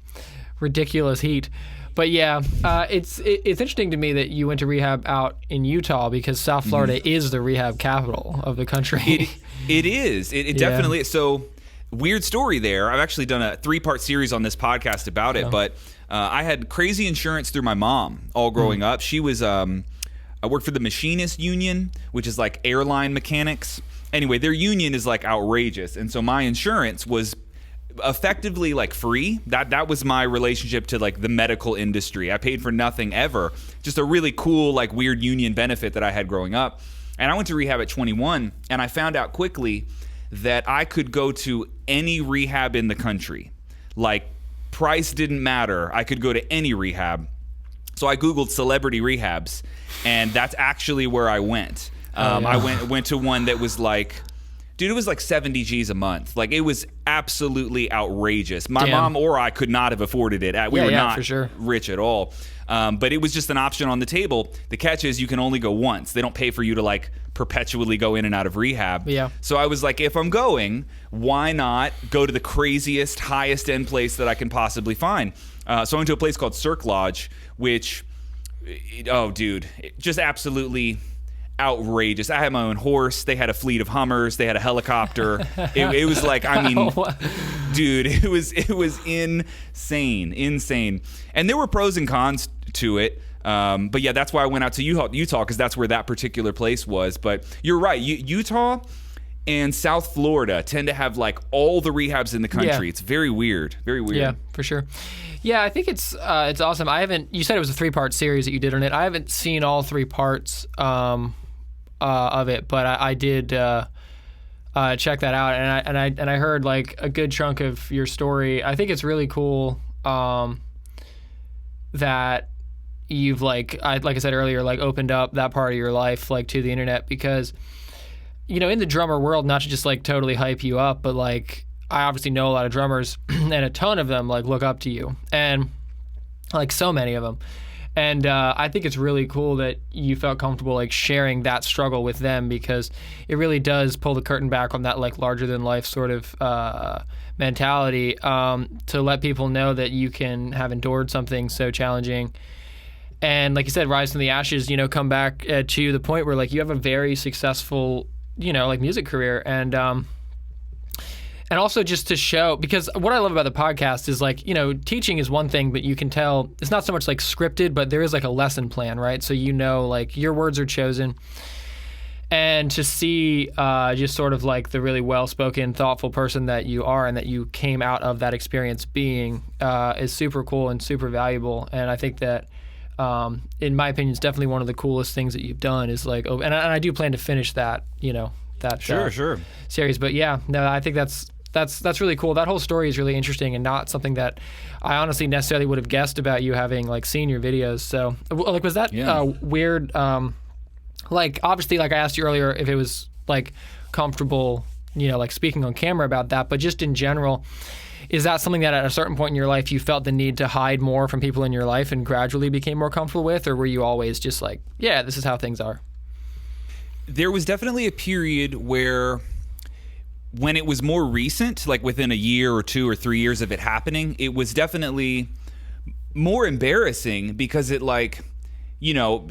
ridiculous heat. But yeah, it's interesting to me that you went to rehab out in Utah because South Florida is the rehab capital of the country. It is. It definitely is. So, weird story there. I've actually done a 3-part series on this podcast about it, but I had crazy insurance through my mom all growing up. She was, I worked for the Machinist Union, which is like airline mechanics. Anyway, their union is like outrageous. And so my insurance was effectively like free. That was my relationship to like the medical industry. I paid for nothing ever. Just a really cool like weird union benefit that I had growing up. And I went to rehab at 21 and I found out quickly that I could go to any rehab in the country. Like price didn't matter. I could go to any rehab. So I Googled celebrity rehabs and that's actually where I went. I went to one that was like, dude, it was like 70 G's a month. Like, it was absolutely outrageous. My mom or I could not have afforded it. We were not rich at all. But it was just an option on the table. The catch is you can only go once. They don't pay for you to, like, perpetually go in and out of rehab. Yeah. So I was like, if I'm going, why not go to the craziest, highest-end place that I can possibly find? So I went to a place called Cirque Lodge, which, just absolutely outrageous. I had my own horse. They had a fleet of Hummers. They had a helicopter. It was like, I mean, dude, it was insane. And there were pros and cons to it. But yeah, that's why I went out to Utah because that's where that particular place was. But you're right. Utah and South Florida tend to have like all the rehabs in the country. Yeah. It's very weird. Very weird. Yeah, for sure. Yeah, I think it's awesome. You said it was a 3-part series that you did on it. I haven't seen all 3 parts of it, but I did check that out. And I heard like a good chunk of your story. I think it's really cool that you've like I said earlier, like opened up that part of your life like to the internet, because in the drummer world, not to just like totally hype you up, but like I obviously know a lot of drummers and a ton of them like look up to you, and like so many of them. And I think it's really cool that you felt comfortable like sharing that struggle with them, because it really does pull the curtain back on that like larger than life sort of mentality, to let people know that you can have endured something so challenging. And like you said, rise from the ashes, come back to the point where like you have a very successful, like music career. And also just to show, because what I love about the podcast is like, teaching is one thing, but you can tell it's not so much like scripted, but there is like a lesson plan, right? So like your words are chosen. And to see just sort of like the really well-spoken, thoughtful person that you are and that you came out of that experience being is super cool and super valuable. And I think that, in my opinion, it's definitely one of the coolest things that you've done is like, and I do plan to finish that, that sure series. But yeah, no, I think that's really cool. That whole story is really interesting and not something that I honestly necessarily would have guessed about you, having like seen your videos. So like, was that weird? Like obviously, like I asked you earlier if it was like comfortable, like speaking on camera about that, but just in general, is that something that at a certain point in your life you felt the need to hide more from people in your life and gradually became more comfortable with, or were you always just like, yeah, this is how things are? There was definitely a period where, when it was more recent, like within a year or 2 or 3 years of it happening, it was definitely more embarrassing, because it like,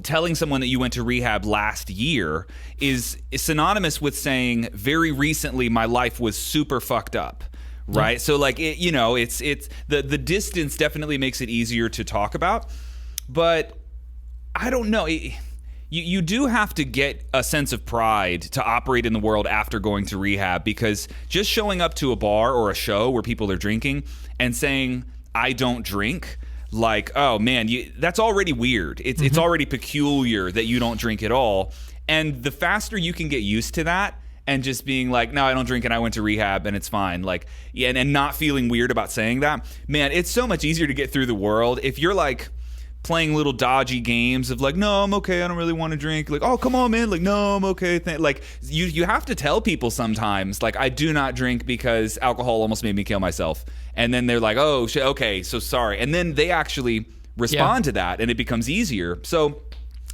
telling someone that you went to rehab last year is synonymous with saying very recently my life was super fucked up. Right. Yeah. So like, it's the distance definitely makes it easier to talk about, but I don't know. You do have to get a sense of pride to operate in the world after going to rehab, because just showing up to a bar or a show where people are drinking and saying, I don't drink, like, oh man, that's already weird. It's already peculiar that you don't drink at all. And the faster you can get used to that and just being like, no, I don't drink and I went to rehab and it's fine. Like, and not feeling weird about saying that, man, it's so much easier to get through the world. If you're like playing little dodgy games of like, no, I'm okay, I don't really want to drink. Like, oh, come on, man. Like, no, I'm okay. Like, you have to tell people sometimes, like, I do not drink because alcohol almost made me kill myself. And then they're like, oh, shit, okay, so sorry. And then they actually respond to that, and it becomes easier. So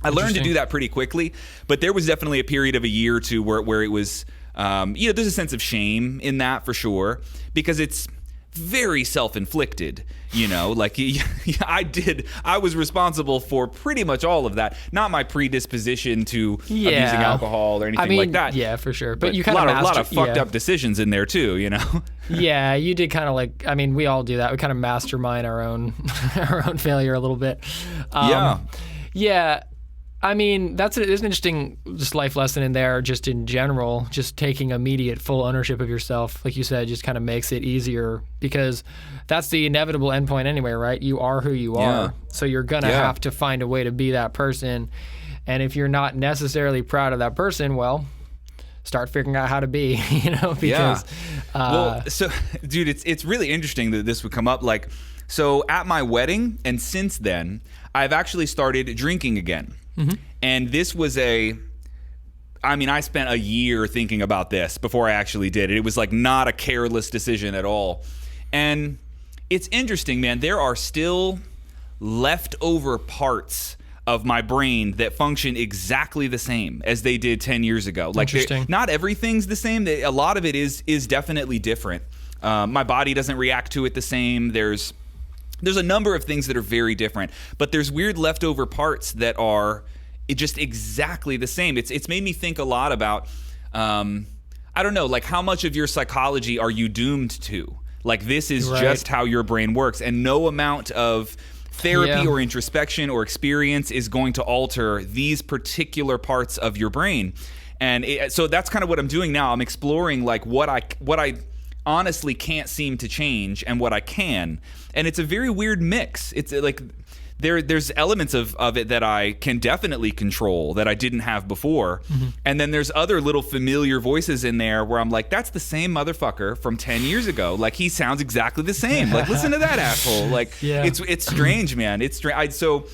I learned to do that pretty quickly. But there was definitely a period of a year or two where it was, there's a sense of shame in that for sure, because it's very self-inflicted, like I was responsible for pretty much all of that. Not my predisposition to abusing alcohol or anything like that. Yeah, for sure. But you kind of a lot of fucked up decisions in there too, Yeah, you did kind of like, I mean, we all do that. We kind of mastermind our own failure a little bit. Yeah. I mean, there's an interesting just life lesson in there, just in general, just taking immediate full ownership of yourself. Like you said, just kind of makes it easier, because that's the inevitable endpoint anyway, right? You are who you are. So you're going to have to find a way to be that person. And if you're not necessarily proud of that person, well, start figuring out how to be, because... Well, so, dude, it's really interesting that this would come up. Like, so at my wedding, and since then, I've actually started drinking again. Mm-hmm. And this was I spent a year thinking about this before I actually did it. It was like not a careless decision at all. And it's interesting, man. There are still leftover parts of my brain that function exactly the same as they did 10 years ago. Like, not everything's the same. A lot of it is definitely different. My body doesn't react to it the same. There's a number of things that are very different, but there's weird leftover parts that are just exactly the same. It's made me think a lot about, I don't know, like how much of your psychology are you doomed to? Like, this is just how your brain works, and no amount of therapy or introspection or experience is going to alter these particular parts of your brain. And so that's kind of what I'm doing now. I'm exploring like what I honestly can't seem to change and what I can. And it's a very weird mix. It's like there's elements of it that I can definitely control that I didn't have before. And then there's other little familiar voices in there where I'm like, that's the same motherfucker from 10 years ago. Like, he sounds exactly the same. Like, listen to that asshole. Like, it's strange, man. It's strange. So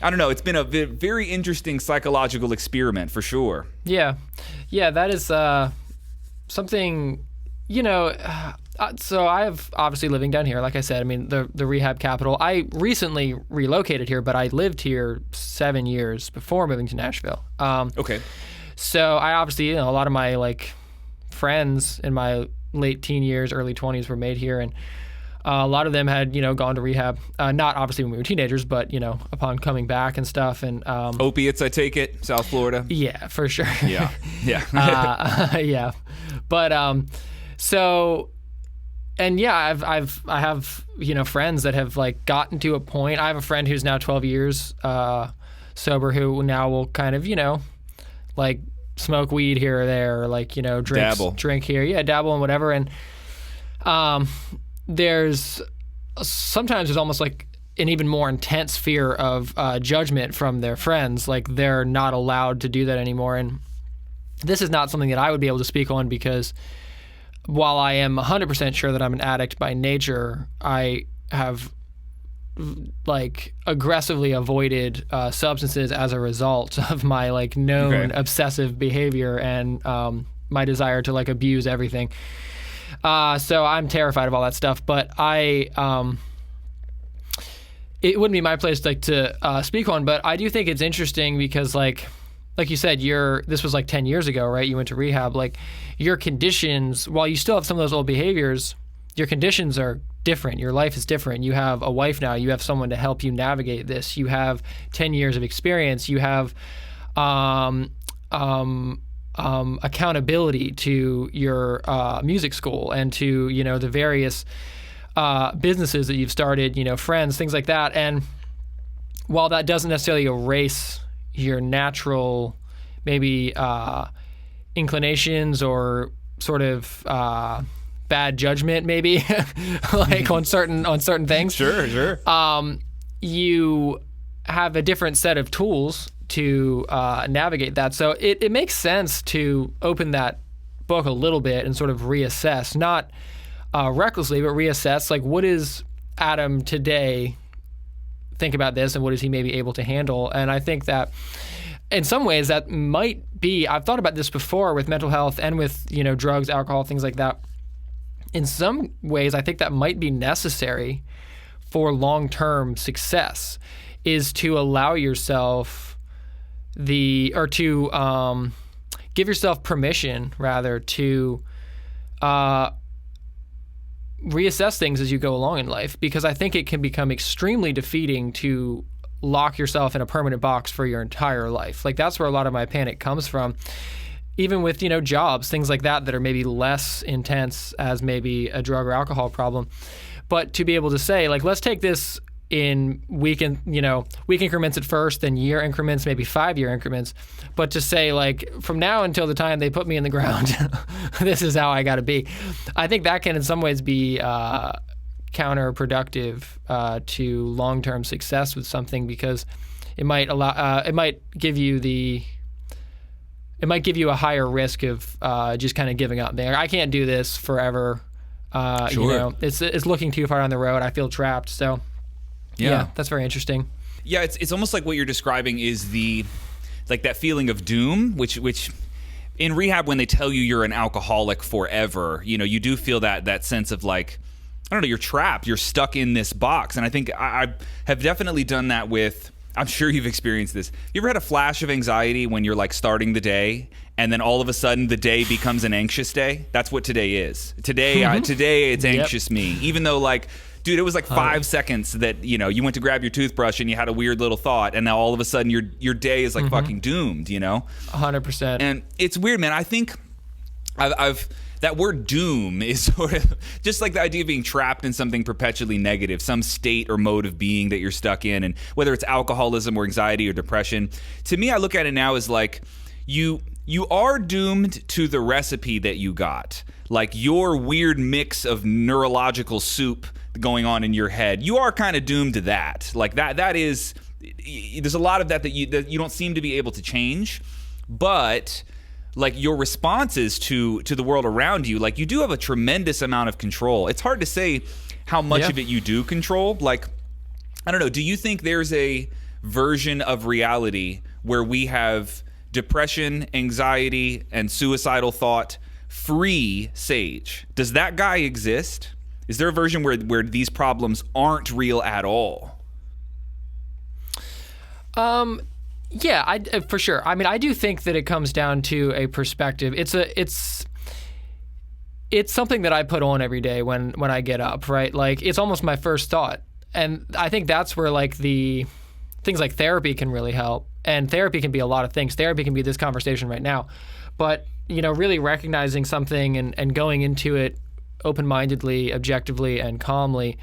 I don't know. It's been a very interesting psychological experiment for sure. Yeah. That is something, so I have obviously living down here, like I said, I mean, the rehab capital. I recently relocated here, but I lived here 7 years before moving to Nashville. Okay. So I obviously, a lot of my like friends in my late teen years, early 20s were made here, and a lot of them had, gone to rehab. Not obviously when we were teenagers, but, upon coming back and stuff. And opiates, I take it, South Florida. Yeah, for sure. Yeah. Yeah. But so. And yeah, I have friends that have like gotten to a point. I have a friend who's now 12 years sober, who now will kind of like smoke weed here or there, or like drink here, dabble and whatever. And sometimes there's almost like an even more intense fear of judgment from their friends, like they're not allowed to do that anymore. And this is not something that I would be able to speak on, because while I am 100% sure that I'm an addict by nature, I have like aggressively avoided substances as a result of my like known obsessive behavior and my desire to like abuse everything. So I'm terrified of all that stuff, but it wouldn't be my place like to speak on, but I do think it's interesting because like you said, this was like 10 years ago, right? You went to rehab. Like, your conditions, while you still have some of those old behaviors, your conditions are different. Your life is different. You have a wife now. You have someone to help you navigate this. You have 10 years of experience. You have accountability to your music school and to, the various businesses that you've started, friends, things like that. And while that doesn't necessarily erase your natural maybe inclinations or sort of bad judgment maybe like on certain things. Sure. You have a different set of tools to navigate that. So it makes sense to open that book a little bit and sort of reassess, not recklessly, but reassess like, what is Adam today think about this, and what is he maybe able to handle? And I think that in some ways that might be, I've thought about this before with mental health and with, drugs, alcohol, things like that. In some ways, I think that might be necessary for long-term success, is to allow yourself to give yourself permission rather to reassess things as you go along in life, because I think it can become extremely defeating to lock yourself in a permanent box for your entire life. Like, that's where a lot of my panic comes from. Even with, jobs, things like that are maybe less intense as maybe a drug or alcohol problem. But to be able to say, like, let's take this in week increments at first, then year increments, maybe 5-year increments. But to say, like, from now until the time they put me in the ground, this is how I got to be. I think that can in some ways be counterproductive to long-term success with something, because it might give you a higher risk of just kind of giving up there. I can't do this forever. Sure. It's looking too far down the road. I feel trapped. So yeah, that's very interesting. Yeah, it's almost like what you're describing is that feeling of doom, which in rehab, when they tell you you're an alcoholic forever, you do feel that sense of like, I don't know, you're trapped, you're stuck in this box. And I think I have definitely done that with, I'm sure you've experienced this. You ever had a flash of anxiety when you're like starting the day, and then all of a sudden the day becomes an anxious day? That's what today is. Today it's anxious me. Even though, like, dude, it was like 5 seconds that, you went to grab your toothbrush and you had a weird little thought, and now all of a sudden your day is like fucking doomed, 100%. And it's weird, man. I think I've that word doom is sort of just like the idea of being trapped in something perpetually negative, some state or mode of being that you're stuck in. And whether it's alcoholism or anxiety or depression, to me, I look at it now as like you are doomed to the recipe that you got. Like your weird mix of neurological soup going on in your head, you are kind of doomed to that. Like that is, there's a lot of that you don't seem to be able to change, but like your responses to the world around you, like you do have a tremendous amount of control. It's hard to say how much of it you do control. Like, I don't know, do you think there's a version of reality where we have depression, anxiety, and suicidal thought free Sage? Does that guy exist? Is there a version where these problems aren't real at all? Yeah, for sure. I mean, I do think that it comes down to a perspective. It's something that I put on every day when I get up, right? Like, it's almost my first thought. And I think that's where like the things like therapy can really help. And therapy can be a lot of things. Therapy can be this conversation right now. But, really recognizing something and going into it open-mindedly, objectively, and calmly.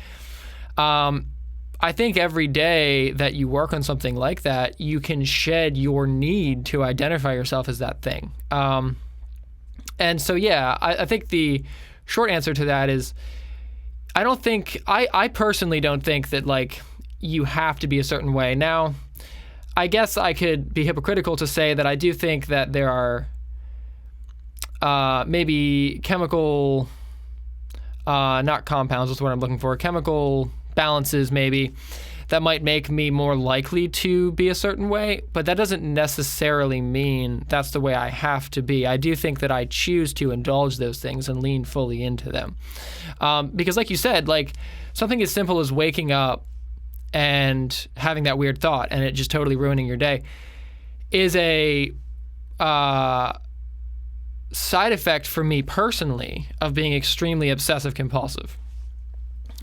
I think every day that you work on something like that, you can shed your need to identify yourself as that thing. And so, yeah, I think the short answer to that is I personally don't think that, like, you have to be a certain way. Now, I guess I could be hypocritical to say that I do think that there are maybe chemical, not compounds is what I'm looking for, chemical balances maybe that might make me more likely to be a certain way, but that doesn't necessarily mean that's the way I have to be. I do think that I choose to indulge those things and lean fully into them. Because like you said, like something as simple as waking up and having that weird thought and it just totally ruining your day is a side effect for me personally of being extremely obsessive compulsive.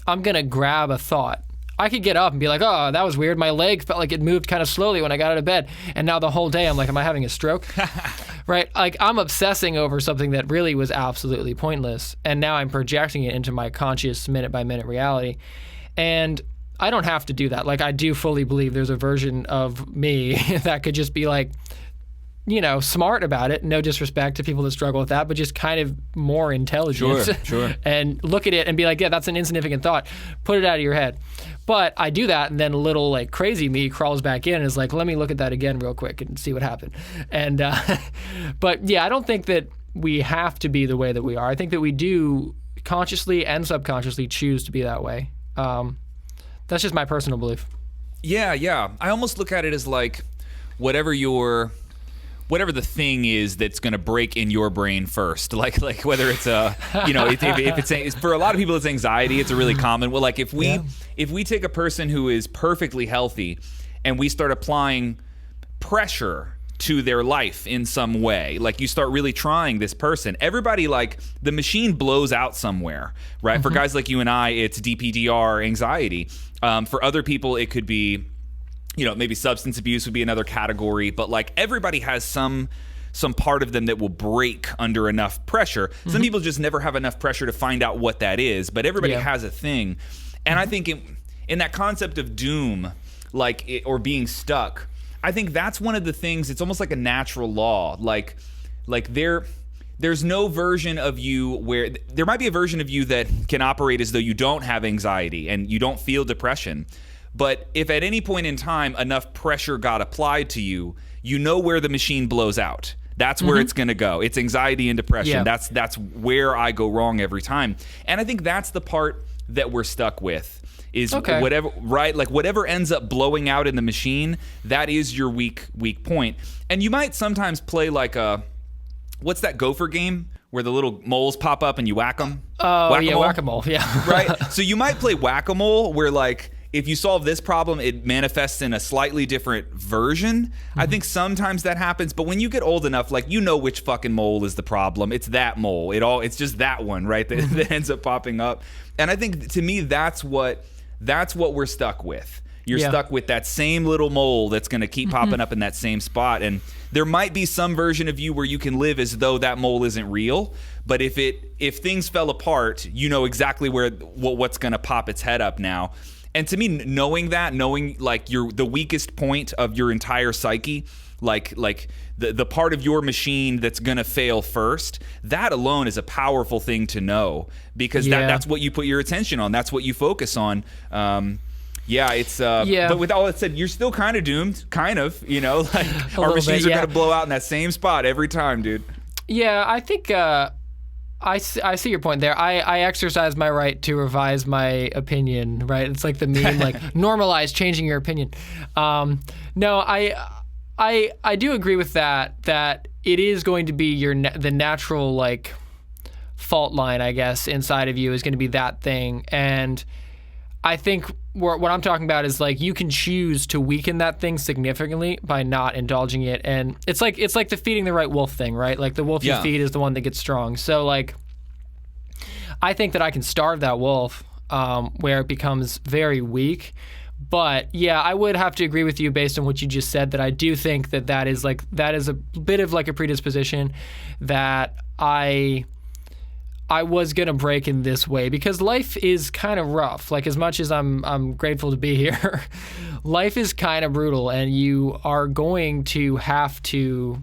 I'm going to grab a thought. I could get up and be like, oh, that was weird. My leg felt like it moved kind of slowly when I got out of bed. And now the whole day I'm like, am I having a stroke? Right? Like I'm obsessing over something that really was absolutely pointless. And now I'm projecting it into my conscious minute by minute reality. And I don't have to do that. Like I do fully believe there's a version of me that could just be like, smart about it. No disrespect to people that struggle with that, but just kind of more intelligent. Sure. And look at it and be like, yeah, that's an insignificant thought. Put it out of your head. But I do that, and then a little like crazy me crawls back in and is like, let me look at that again real quick and see what happened. And but yeah, I don't think that we have to be the way that we are. I think that we do consciously and subconsciously choose to be that way. That's just my personal belief. Yeah. I almost look at it as like whatever the thing is that's going to break in your brain first, like whether it's if it's for a lot of people it's anxiety. It's a really common. Well, like if we take a person who is perfectly healthy and we start applying pressure to their life in some way, like you start really trying this person, everybody, like the machine blows out somewhere, right? Mm-hmm. For guys like you and I, it's DPDR anxiety. For other people, it could be, maybe substance abuse would be another category, but like everybody has some part of them that will break under enough pressure. Mm-hmm. Some people just never have enough pressure to find out what that is, but everybody has a thing. And I think in that concept of doom, or being stuck, I think that's one of the things. It's almost like a natural law. Like there's no version of you where there might be a version of you that can operate as though you don't have anxiety and you don't feel depression. But if at any point in time enough pressure got applied to you, you know where the machine blows out. That's where it's going to go. It's anxiety and depression. Yeah. That's where I go wrong every time. And I think that's the part that we're stuck with. Is whatever, right? Like whatever ends up blowing out in the machine, that is your weak point. And you might sometimes play like what's that Gopher game where the little moles pop up and you whack them? Oh, Whack-A-Mole? Whack-A-Mole, yeah. Right? So you might play Whack-A-Mole where like if you solve this problem, it manifests in a slightly different version. Mm-hmm. I think sometimes that happens, but when you get old enough, like which fucking mole is the problem. It's that mole. It's just that one, right? That ends up popping up. And I think to me that's what we're stuck with. You're stuck with that same little mole that's going to keep popping up in that same spot. And there might be some version of you where you can live as though that mole isn't real. But if things fell apart, you know exactly what's going to pop its head up now. And to me, knowing like the weakest point of your entire psyche like the part of your machine that's going to fail first, that alone is a powerful thing to know, because that's what you put your attention on. That's what you focus on. But with all that said, you're still kind of doomed, like our machines are going to blow out in that same spot every time, dude. Yeah, I think I see your point there. I exercise my right to revise my opinion, right? It's like the meme, like normalize changing your opinion. No, I do agree with that it is going to be the natural, like, fault line, I guess, inside of you is going to be that thing. And I think what I'm talking about is, like, you can choose to weaken that thing significantly by not indulging it. And it's like the feeding the right wolf thing, right? Like, the wolf you feed is the one that gets strong. So, like, I think that I can starve that wolf where it becomes very weak. But yeah, I would have to agree with you based on what you just said, that I do think that is a bit of like a predisposition that I was gonna break in this way, because life is kind of rough. Like, as much as I'm grateful to be here, life is kind of brutal, and you are going to have to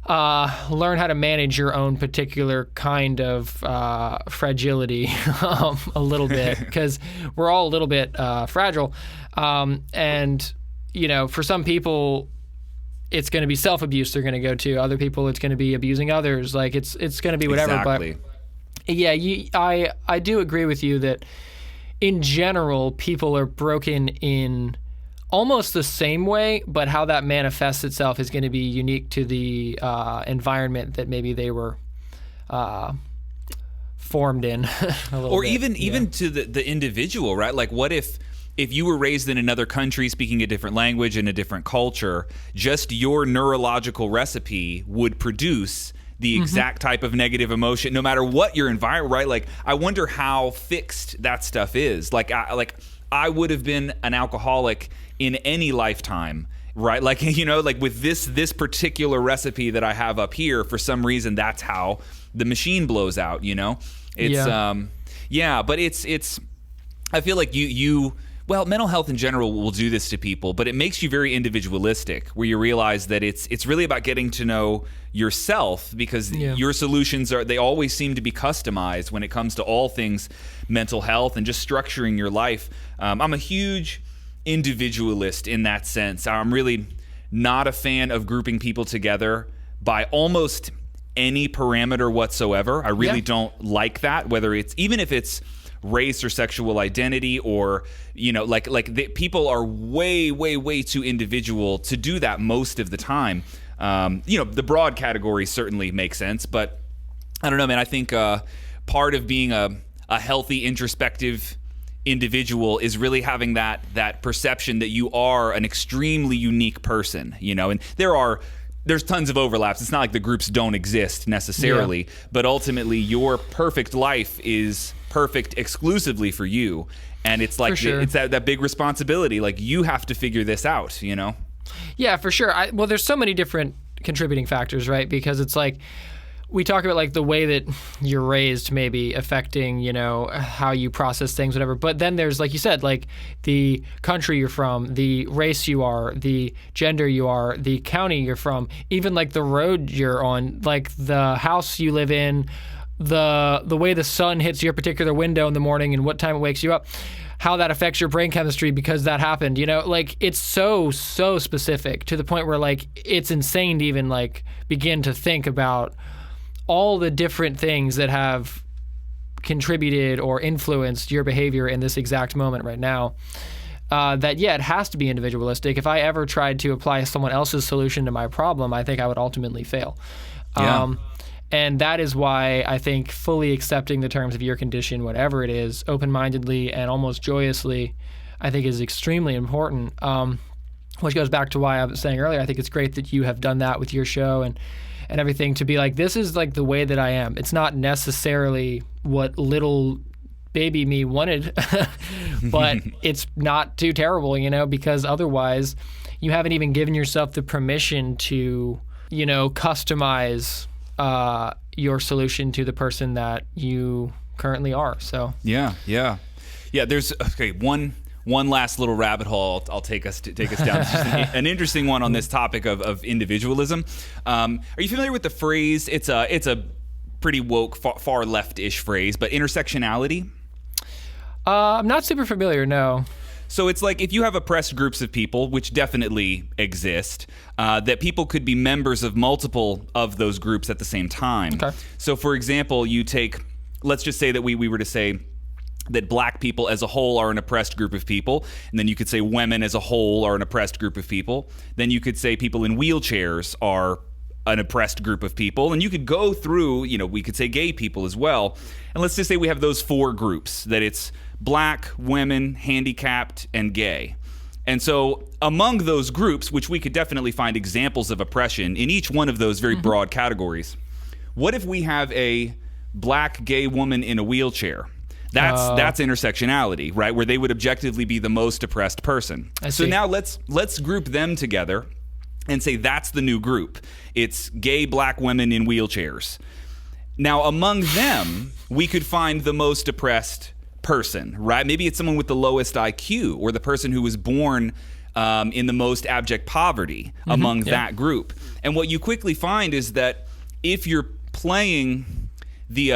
learn how to manage your own particular kind of fragility a little bit, because we're all a little bit fragile. And, for some people, it's going to be self-abuse they're going to go to. Other people, it's going to be abusing others. Like, it's going to be whatever. Exactly. But yeah, I do agree with you that in general, people are broken in almost the same way, but how that manifests itself is going to be unique to the environment that maybe they were formed in. Or even to the individual, right? Like, what if you were raised in another country speaking a different language and a different culture, just your neurological recipe would produce the exact type of negative emotion, no matter what your environment, right? Like, I wonder how fixed that stuff is. Like I would have been an alcoholic in any lifetime, right? Like, like with this particular recipe that I have up here, for some reason, that's how the machine blows out, It's, but it's, I feel like well, mental health in general will do this to people, but it makes you very individualistic, where you realize that it's really about getting to know yourself, because your solutions they always seem to be customized when it comes to all things mental health and just structuring your life. I'm a huge individualist in that sense. I'm really not a fan of grouping people together by almost any parameter whatsoever. I really don't like that, even if it's race or sexual identity, or people are way too individual to do that most of the time. The broad categories certainly make sense, but I don't know, man. I think part of being a healthy, introspective individual is really having that perception that you are an extremely unique person, and there's tons of overlaps. It's not like the groups don't exist necessarily, but ultimately your perfect life is perfect exclusively for you. And it's like, it's that big responsibility. Like, you have to figure this out, Yeah, for sure. Well, there's so many different contributing factors, right? Because it's like, we talk about like the way that you're raised maybe affecting, how you process things, whatever. But then there's, like you said, like the country you're from, the race you are, the gender you are, the county you're from, even like the road you're on, like the house you live in, the way the sun hits your particular window in the morning and what time it wakes you up, how that affects your brain chemistry because that happened, like it's so specific to the point where like it's insane to even like begin to think about all the different things that have contributed or influenced your behavior in this exact moment right now. It has to be individualistic. If I ever tried to apply someone else's solution to my problem, I think I would ultimately fail. And that is why I think fully accepting the terms of your condition, whatever it is, open-mindedly and almost joyously, I think is extremely important. Which goes back to why I was saying earlier, I think it's great that you have done that with your show and everything, to be like, this is like the way that I am. It's not necessarily what little baby me wanted, but it's not too terrible, because otherwise you haven't even given yourself the permission to, customize your solution to the person that you currently are. So yeah. There's one one last little rabbit hole I'll take us down. It's just an interesting one on this topic of individualism. Are you familiar with the phrase? It's a pretty woke, far left-ish phrase, but intersectionality. I'm not super familiar. No. So it's like if you have oppressed groups of people, which definitely exist, that people could be members of multiple of those groups at the same time. Okay. So for example, let's just say that we were to say that black people as a whole are an oppressed group of people, and then you could say women as a whole are an oppressed group of people. Then you could say people in wheelchairs are an oppressed group of people, and you could go through, we could say gay people as well. And let's just say we have those four groups, that it's black, women, handicapped, and gay. And so among those groups, which we could definitely find examples of oppression in each one of those very broad categories, what if we have a black gay woman in a wheelchair? That's intersectionality, right? Where they would objectively be the most oppressed person. So now let's group them together and say that's the new group. It's gay black women in wheelchairs. Now among them, we could find the most oppressed person, right? Maybe it's someone with the lowest IQ, or the person who was born in the most abject poverty among that group. And what you quickly find is that if you're playing the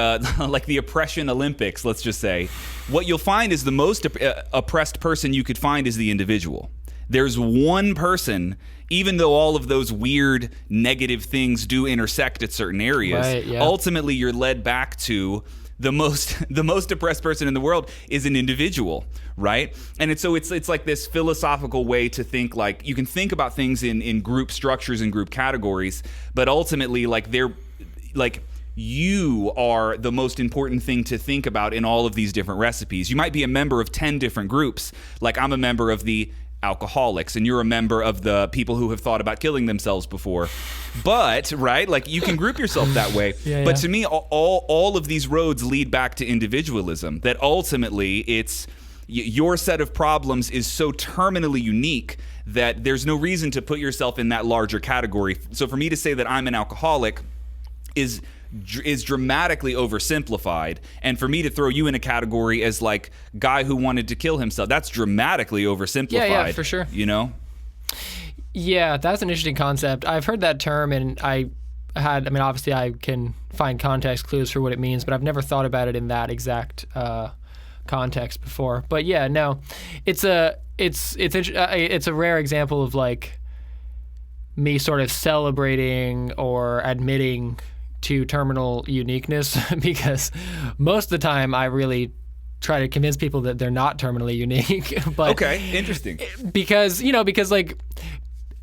like the oppression Olympics, let's just say, what you'll find is the most oppressed person you could find is the individual. There's one person, even though all of those weird negative things do intersect at certain areas, right, yeah. Ultimately you're led back to the most oppressed person in the world is an individual, right? And it's like this philosophical way to think. Like, you can think about things in group structures and group categories, but ultimately, like, they're like, you are the most important thing to think about in all of these different recipes. You might be a member of 10 different groups. Like, I'm a member of the alcoholics, and you're a member of the people who have thought about killing themselves before. But, right, like, you can group yourself that way. But to me, all of these roads lead back to individualism, that ultimately it's your set of problems is so terminally unique that there's no reason to put yourself in that larger category. So for me to say that I'm an alcoholic is dramatically oversimplified, and for me to throw you in a category as like guy who wanted to kill himself, that's dramatically oversimplified. Yeah, for sure. Yeah, that's an interesting concept. I've heard that term, and obviously I can find context clues for what it means, but I've never thought about it in that exact context before. But yeah, no, it's a rare example of like me sort of celebrating or admitting to terminal uniqueness, because most of the time I really try to convince people that they're not terminally unique. But okay, interesting. Because like,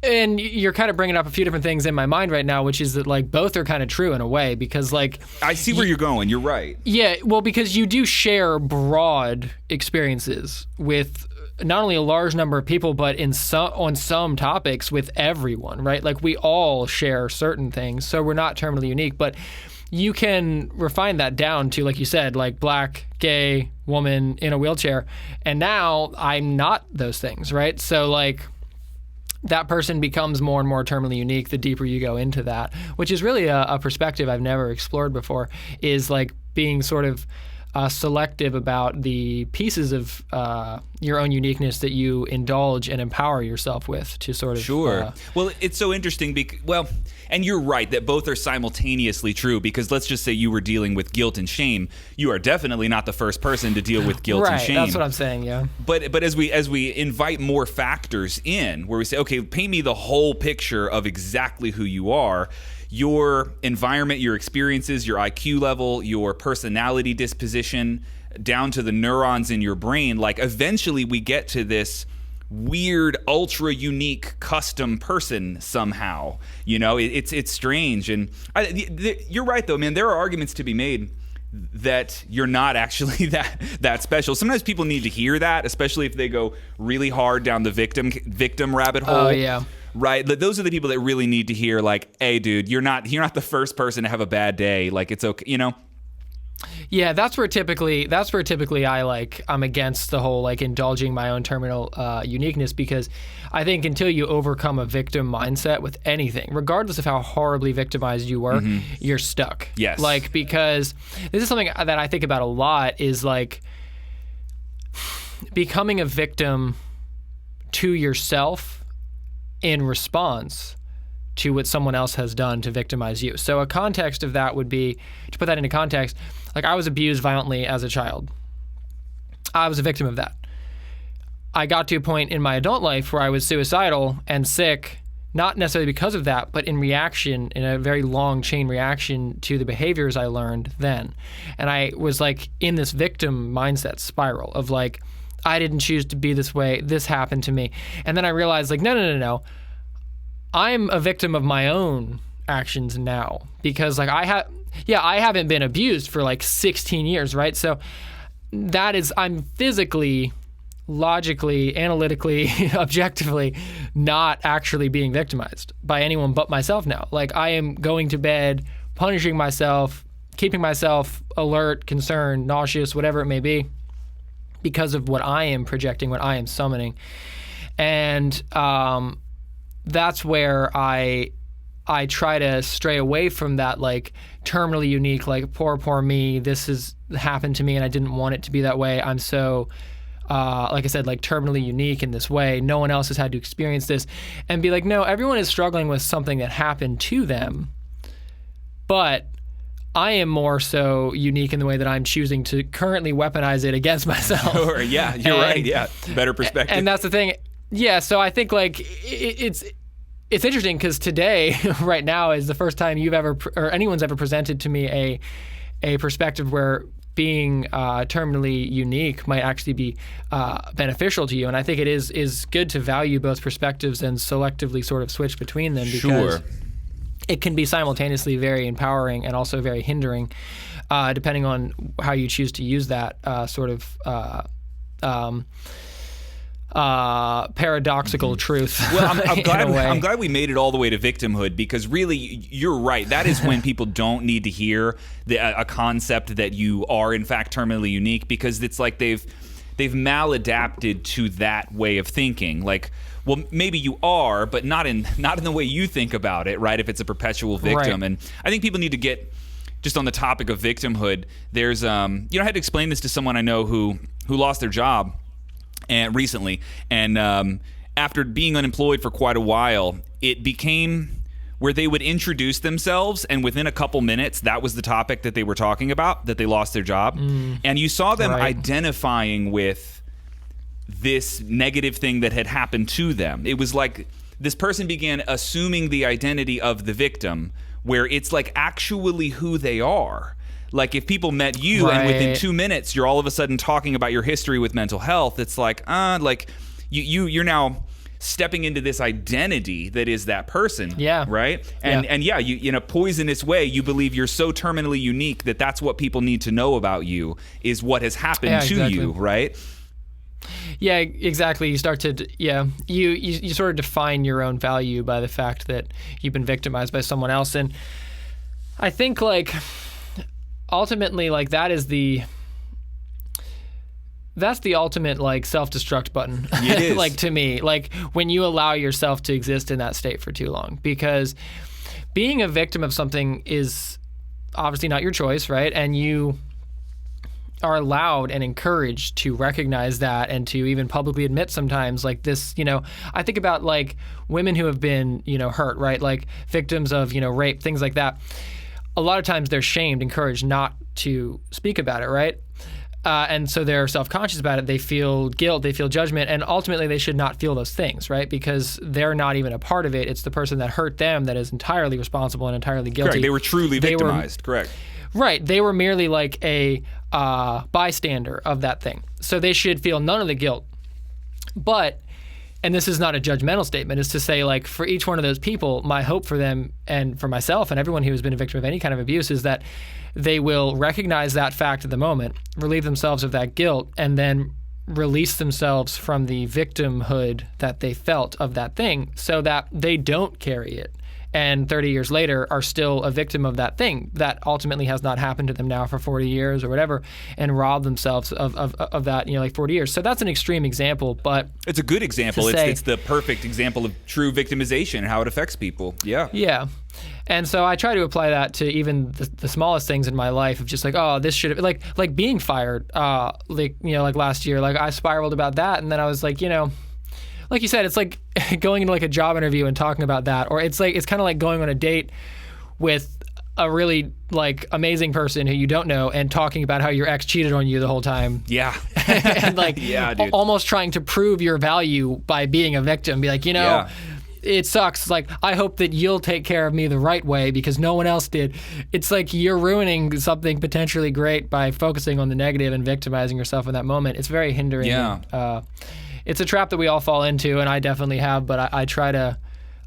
and you're kind of bringing up a few different things in my mind right now, which is that like both are kind of true in a way, because like I see where you're going. You're right. Yeah, well, because you do share broad experiences with not only a large number of people, but on some topics with everyone, right? Like, we all share certain things, so we're not terminally unique. But you can refine that down to, like you said, like black, gay, woman in a wheelchair, and now I'm not those things, right? So like that person becomes more and more terminally unique the deeper you go into that, which is really a perspective I've never explored before, is like being sort of selective about the pieces of your own uniqueness that you indulge and empower yourself with to sort of... Sure. Well, it's so interesting and you're right that both are simultaneously true, because let's just say you were dealing with guilt and shame. You are definitely not the first person to deal with guilt and shame. Right, that's what I'm saying, yeah. But as we invite more factors in, where we say, okay, paint me the whole picture of exactly who you are, your environment, your experiences, your IQ level, your personality disposition, down to the neurons in your brain, like eventually we get to this weird, ultra unique, custom person somehow. It's strange. And you're right, though, man. There are arguments to be made that you're not actually that special. Sometimes people need to hear that, especially if they go really hard down the victim rabbit hole. Oh, yeah. Right, those are the people that really need to hear, like, hey, dude, you're not the first person to have a bad day. Like, it's okay, Yeah, that's where typically I'm against the whole like indulging my own terminal uniqueness, because I think until you overcome a victim mindset with anything, regardless of how horribly victimized you were, you're stuck. Yes. Like, because this is something that I think about a lot, is like, becoming a victim to yourself in response to what someone else has done to victimize you. So a context of that would be, to put that into context, like I was abused violently as a child. I was a victim of that. I got to a point in my adult life where I was suicidal and sick, not necessarily because of that, but in reaction, in a very long chain reaction to the behaviors I learned then. And I was like in this victim mindset spiral of like, I didn't choose to be this way, this happened to me. And then I realized like, no. I'm a victim of my own actions now, because like I haven't been abused for like 16 years, right? So that is, I'm physically, logically, analytically, objectively not actually being victimized by anyone but myself now. Like I am going to bed, punishing myself, keeping myself alert, concerned, nauseous, whatever it may be, because of what I am projecting, what I am summoning. And that's where I try to stray away from that, like terminally unique, like poor me, this has happened to me and I didn't want it to be that way. I'm so, like I said, like terminally unique in this way. No one else has had to experience this. And be like, no, everyone is struggling with something that happened to them, but I am more so unique in the way that I'm choosing to currently weaponize it against myself. Sure, yeah, you're right, yeah. Better perspective. And that's the thing. Yeah, so I think like it's interesting because today, right now, is the first time you've ever, or anyone's ever presented to me a perspective where being terminally unique might actually be beneficial to you. And I think it is good to value both perspectives and selectively sort of switch between them, because it can be simultaneously very empowering and also very hindering, depending on how you choose to use that paradoxical truth. Well, I'm glad we made it all the way to victimhood, because really, you're right. That is when people don't need to hear a concept that you are in fact terminally unique, because it's like they've maladapted to that way of thinking. Like, well, maybe you are, but not in the way you think about it, right? If it's a perpetual victim. Right. And I think people need to get, just on the topic of victimhood, there's I had to explain this to someone I know who lost their job and recently, and after being unemployed for quite a while, it became where they would introduce themselves, and within a couple minutes, that was the topic that they were talking about, that they lost their job. And you saw them identifying with this negative thing that had happened to them. It was like this person began assuming the identity of the victim, where it's like actually who they are. Like if people met you and within 2 minutes you're all of a sudden talking about your history with mental health, it's like you're now stepping into this identity that is that person. Yeah. Right? And you, in a poisonous way, you believe you're so terminally unique that that's what people need to know about you, is what has happened to you, right? Yeah, exactly. You start to, you sort of define your own value by the fact that you've been victimized by someone else. And I think like ultimately, like that's the ultimate like self-destruct button. It is. Like to me, like when you allow yourself to exist in that state for too long, because being a victim of something is obviously not your choice, right? And you are allowed and encouraged to recognize that and to even publicly admit sometimes like this, I think about like women who have been, hurt, right? Like victims of, rape, things like that. A lot of times they're shamed, encouraged not to speak about it, right? And so they're self-conscious about it. They feel guilt, they feel judgment, and ultimately they should not feel those things, right? Because they're not even a part of it. It's the person that hurt them that is entirely responsible and entirely guilty. Correct. They were truly victimized. Correct. Right. They were merely like a bystander of that thing. So they should feel none of the guilt. But, and this is not a judgmental statement, is to say like for each one of those people, my hope for them and for myself and everyone who has been a victim of any kind of abuse is that they will recognize that fact at the moment, relieve themselves of that guilt, and then release themselves from the victimhood that they felt of that thing so that they don't carry it. And 30 years later are still a victim of that thing that ultimately has not happened to them now for 40 years or whatever, and rob themselves of that, like 40 years. So that's an extreme example, but it's a good example. It's the perfect example of true victimization and how it affects people. Yeah. Yeah. And so I try to apply that to even the smallest things in my life of just like, oh, this should have, like being fired, like last year, like I spiraled about that. And then I was like, like you said, it's like going into like a job interview and talking about that, or it's kind of like going on a date with a really like amazing person who you don't know and talking about how your ex cheated on you the whole time. Yeah. And like yeah, dude. Almost trying to prove your value by being a victim. Be like, Yeah. It sucks. Like, I hope that you'll take care of me the right way because no one else did. It's like you're ruining something potentially great by focusing on the negative and victimizing yourself in that moment. It's very hindering. Yeah. It's a trap that we all fall into, and I definitely have, but I try to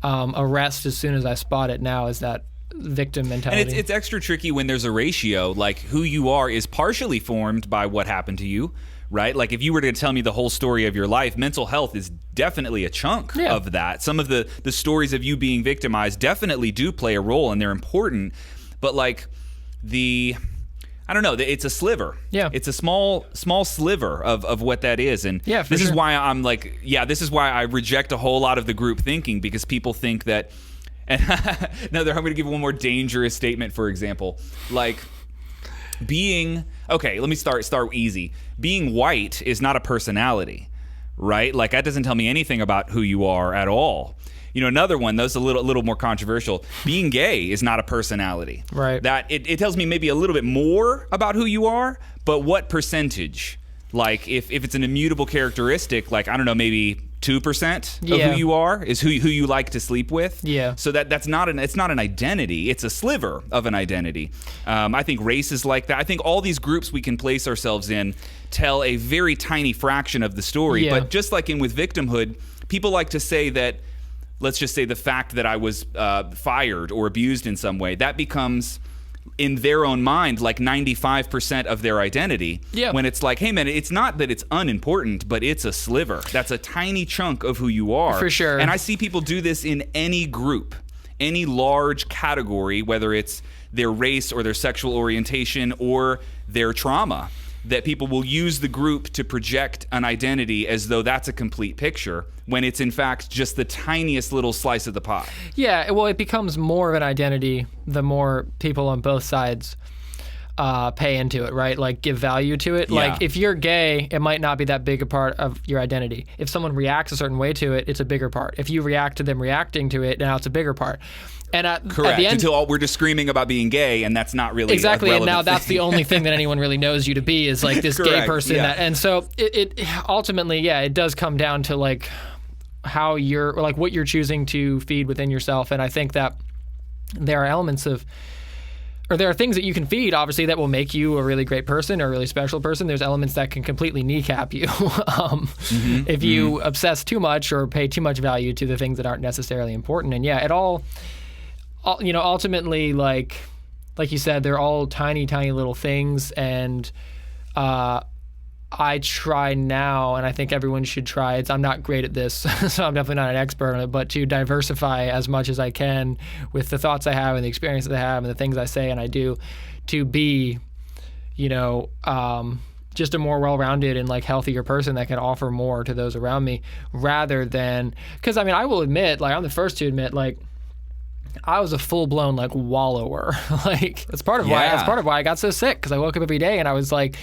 arrest as soon as I spot it now, is that victim mentality. And it's extra tricky when there's a ratio, like who you are is partially formed by what happened to you, right? Like if you were to tell me the whole story of your life, mental health is definitely a chunk of that. Some of the stories of you being victimized definitely do play a role, and they're important. But like I don't know, it's a sliver. Yeah. It's a small sliver of what that is. And this is why I'm like, this is why I reject a whole lot of the group thinking, because people think that, and I'm going to give one more dangerous statement, for example. Like let me start easy. Being white is not a personality, right? Like that doesn't tell me anything about who you are at all. Another one that's a little more controversial. Being gay is not a personality. Right. That it tells me maybe a little bit more about who you are, but what percentage? Like if it's an immutable characteristic, like I don't know, maybe 2% of who you are is who you like to sleep with. Yeah. So it's not an identity. It's a sliver of an identity. I think race is like that. I think all these groups we can place ourselves in tell a very tiny fraction of the story. Yeah. But just like with victimhood, people like to say that, let's just say the fact that I was fired or abused in some way, that becomes, in their own mind, like 95% of their identity. Yeah. When it's like, hey man, it's not that it's unimportant, but it's a sliver. That's a tiny chunk of who you are. For sure. And I see people do this in any group, any large category, whether it's their race or their sexual orientation or their trauma, that people will use the group to project an identity as though that's a complete picture, when it's in fact just the tiniest little slice of the pie. Yeah, well, it becomes more of an identity the more people on both sides pay into it, right? Like give value to it. Yeah. Like if you're gay, it might not be that big a part of your identity. If someone reacts a certain way to it, it's a bigger part. If you react to them reacting to it, now it's a bigger part. And Correct. At the end, Until we're just screaming about being gay, and that's not really exactly. a And relevant now that's thing. the only thing that anyone really knows you to be is like this gay Correct, person. yeah. And so it ultimately, it does come down to like how you're, or like what you're choosing to feed within yourself. And I think that there are elements of, or there are things that you can feed, obviously, that will make you a really great person or a really special person. There's elements that can completely kneecap you if you obsess too much or pay too much value to the things that aren't necessarily important. And it all ultimately, like you said, they're all tiny, tiny little things. And I try now, and I think everyone should try. I'm not great at this, so I'm definitely not an expert on it, but to diversify as much as I can with the thoughts I have and the experiences I have and the things I say and I do, to be, just a more well-rounded and like healthier person that can offer more to those around me, rather than, because I will admit, like I'm the first to admit, like I was a full-blown like wallower. Like that's part of why I got so sick, because I woke up every day and I was like,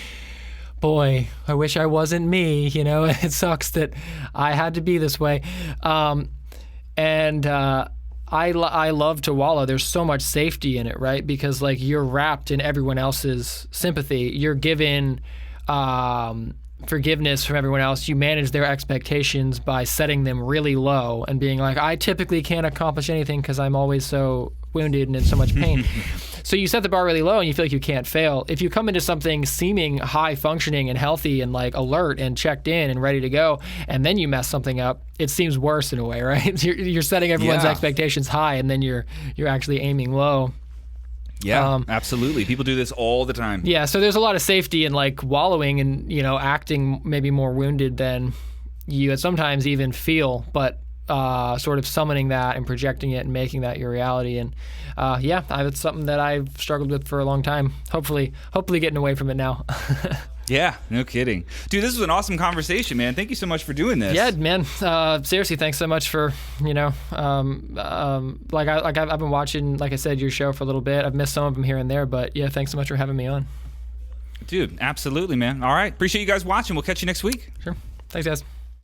boy, I wish I wasn't me. It sucks that I had to be this way. I love to wallow. There's so much safety in it, right? Because like you're wrapped in everyone else's sympathy. You're given forgiveness from everyone else. You manage their expectations by setting them really low and being like, I typically can't accomplish anything because I'm always so wounded and in so much pain. So you set the bar really low and you feel like you can't fail. If you come into something seeming high functioning and healthy and like alert and checked in and ready to go, and then you mess something up, it seems worse in a way, right? You're setting everyone's expectations high, and then you're actually aiming low. Yeah, absolutely. People do this all the time. Yeah, so there's a lot of safety in like wallowing and, acting maybe more wounded than you sometimes even feel, but sort of summoning that and projecting it and making that your reality. And it's something that I've struggled with for a long time. Hopefully getting away from it now. Yeah, no kidding. Dude, this was an awesome conversation, man. Thank you so much for doing this. Yeah, man. Seriously, thanks so much for, I've been watching, like I said, your show for a little bit. I've missed some of them here and there, but yeah, thanks so much for having me on. Dude, absolutely, man. All right. Appreciate you guys watching. We'll catch you next week. Sure. Thanks, guys.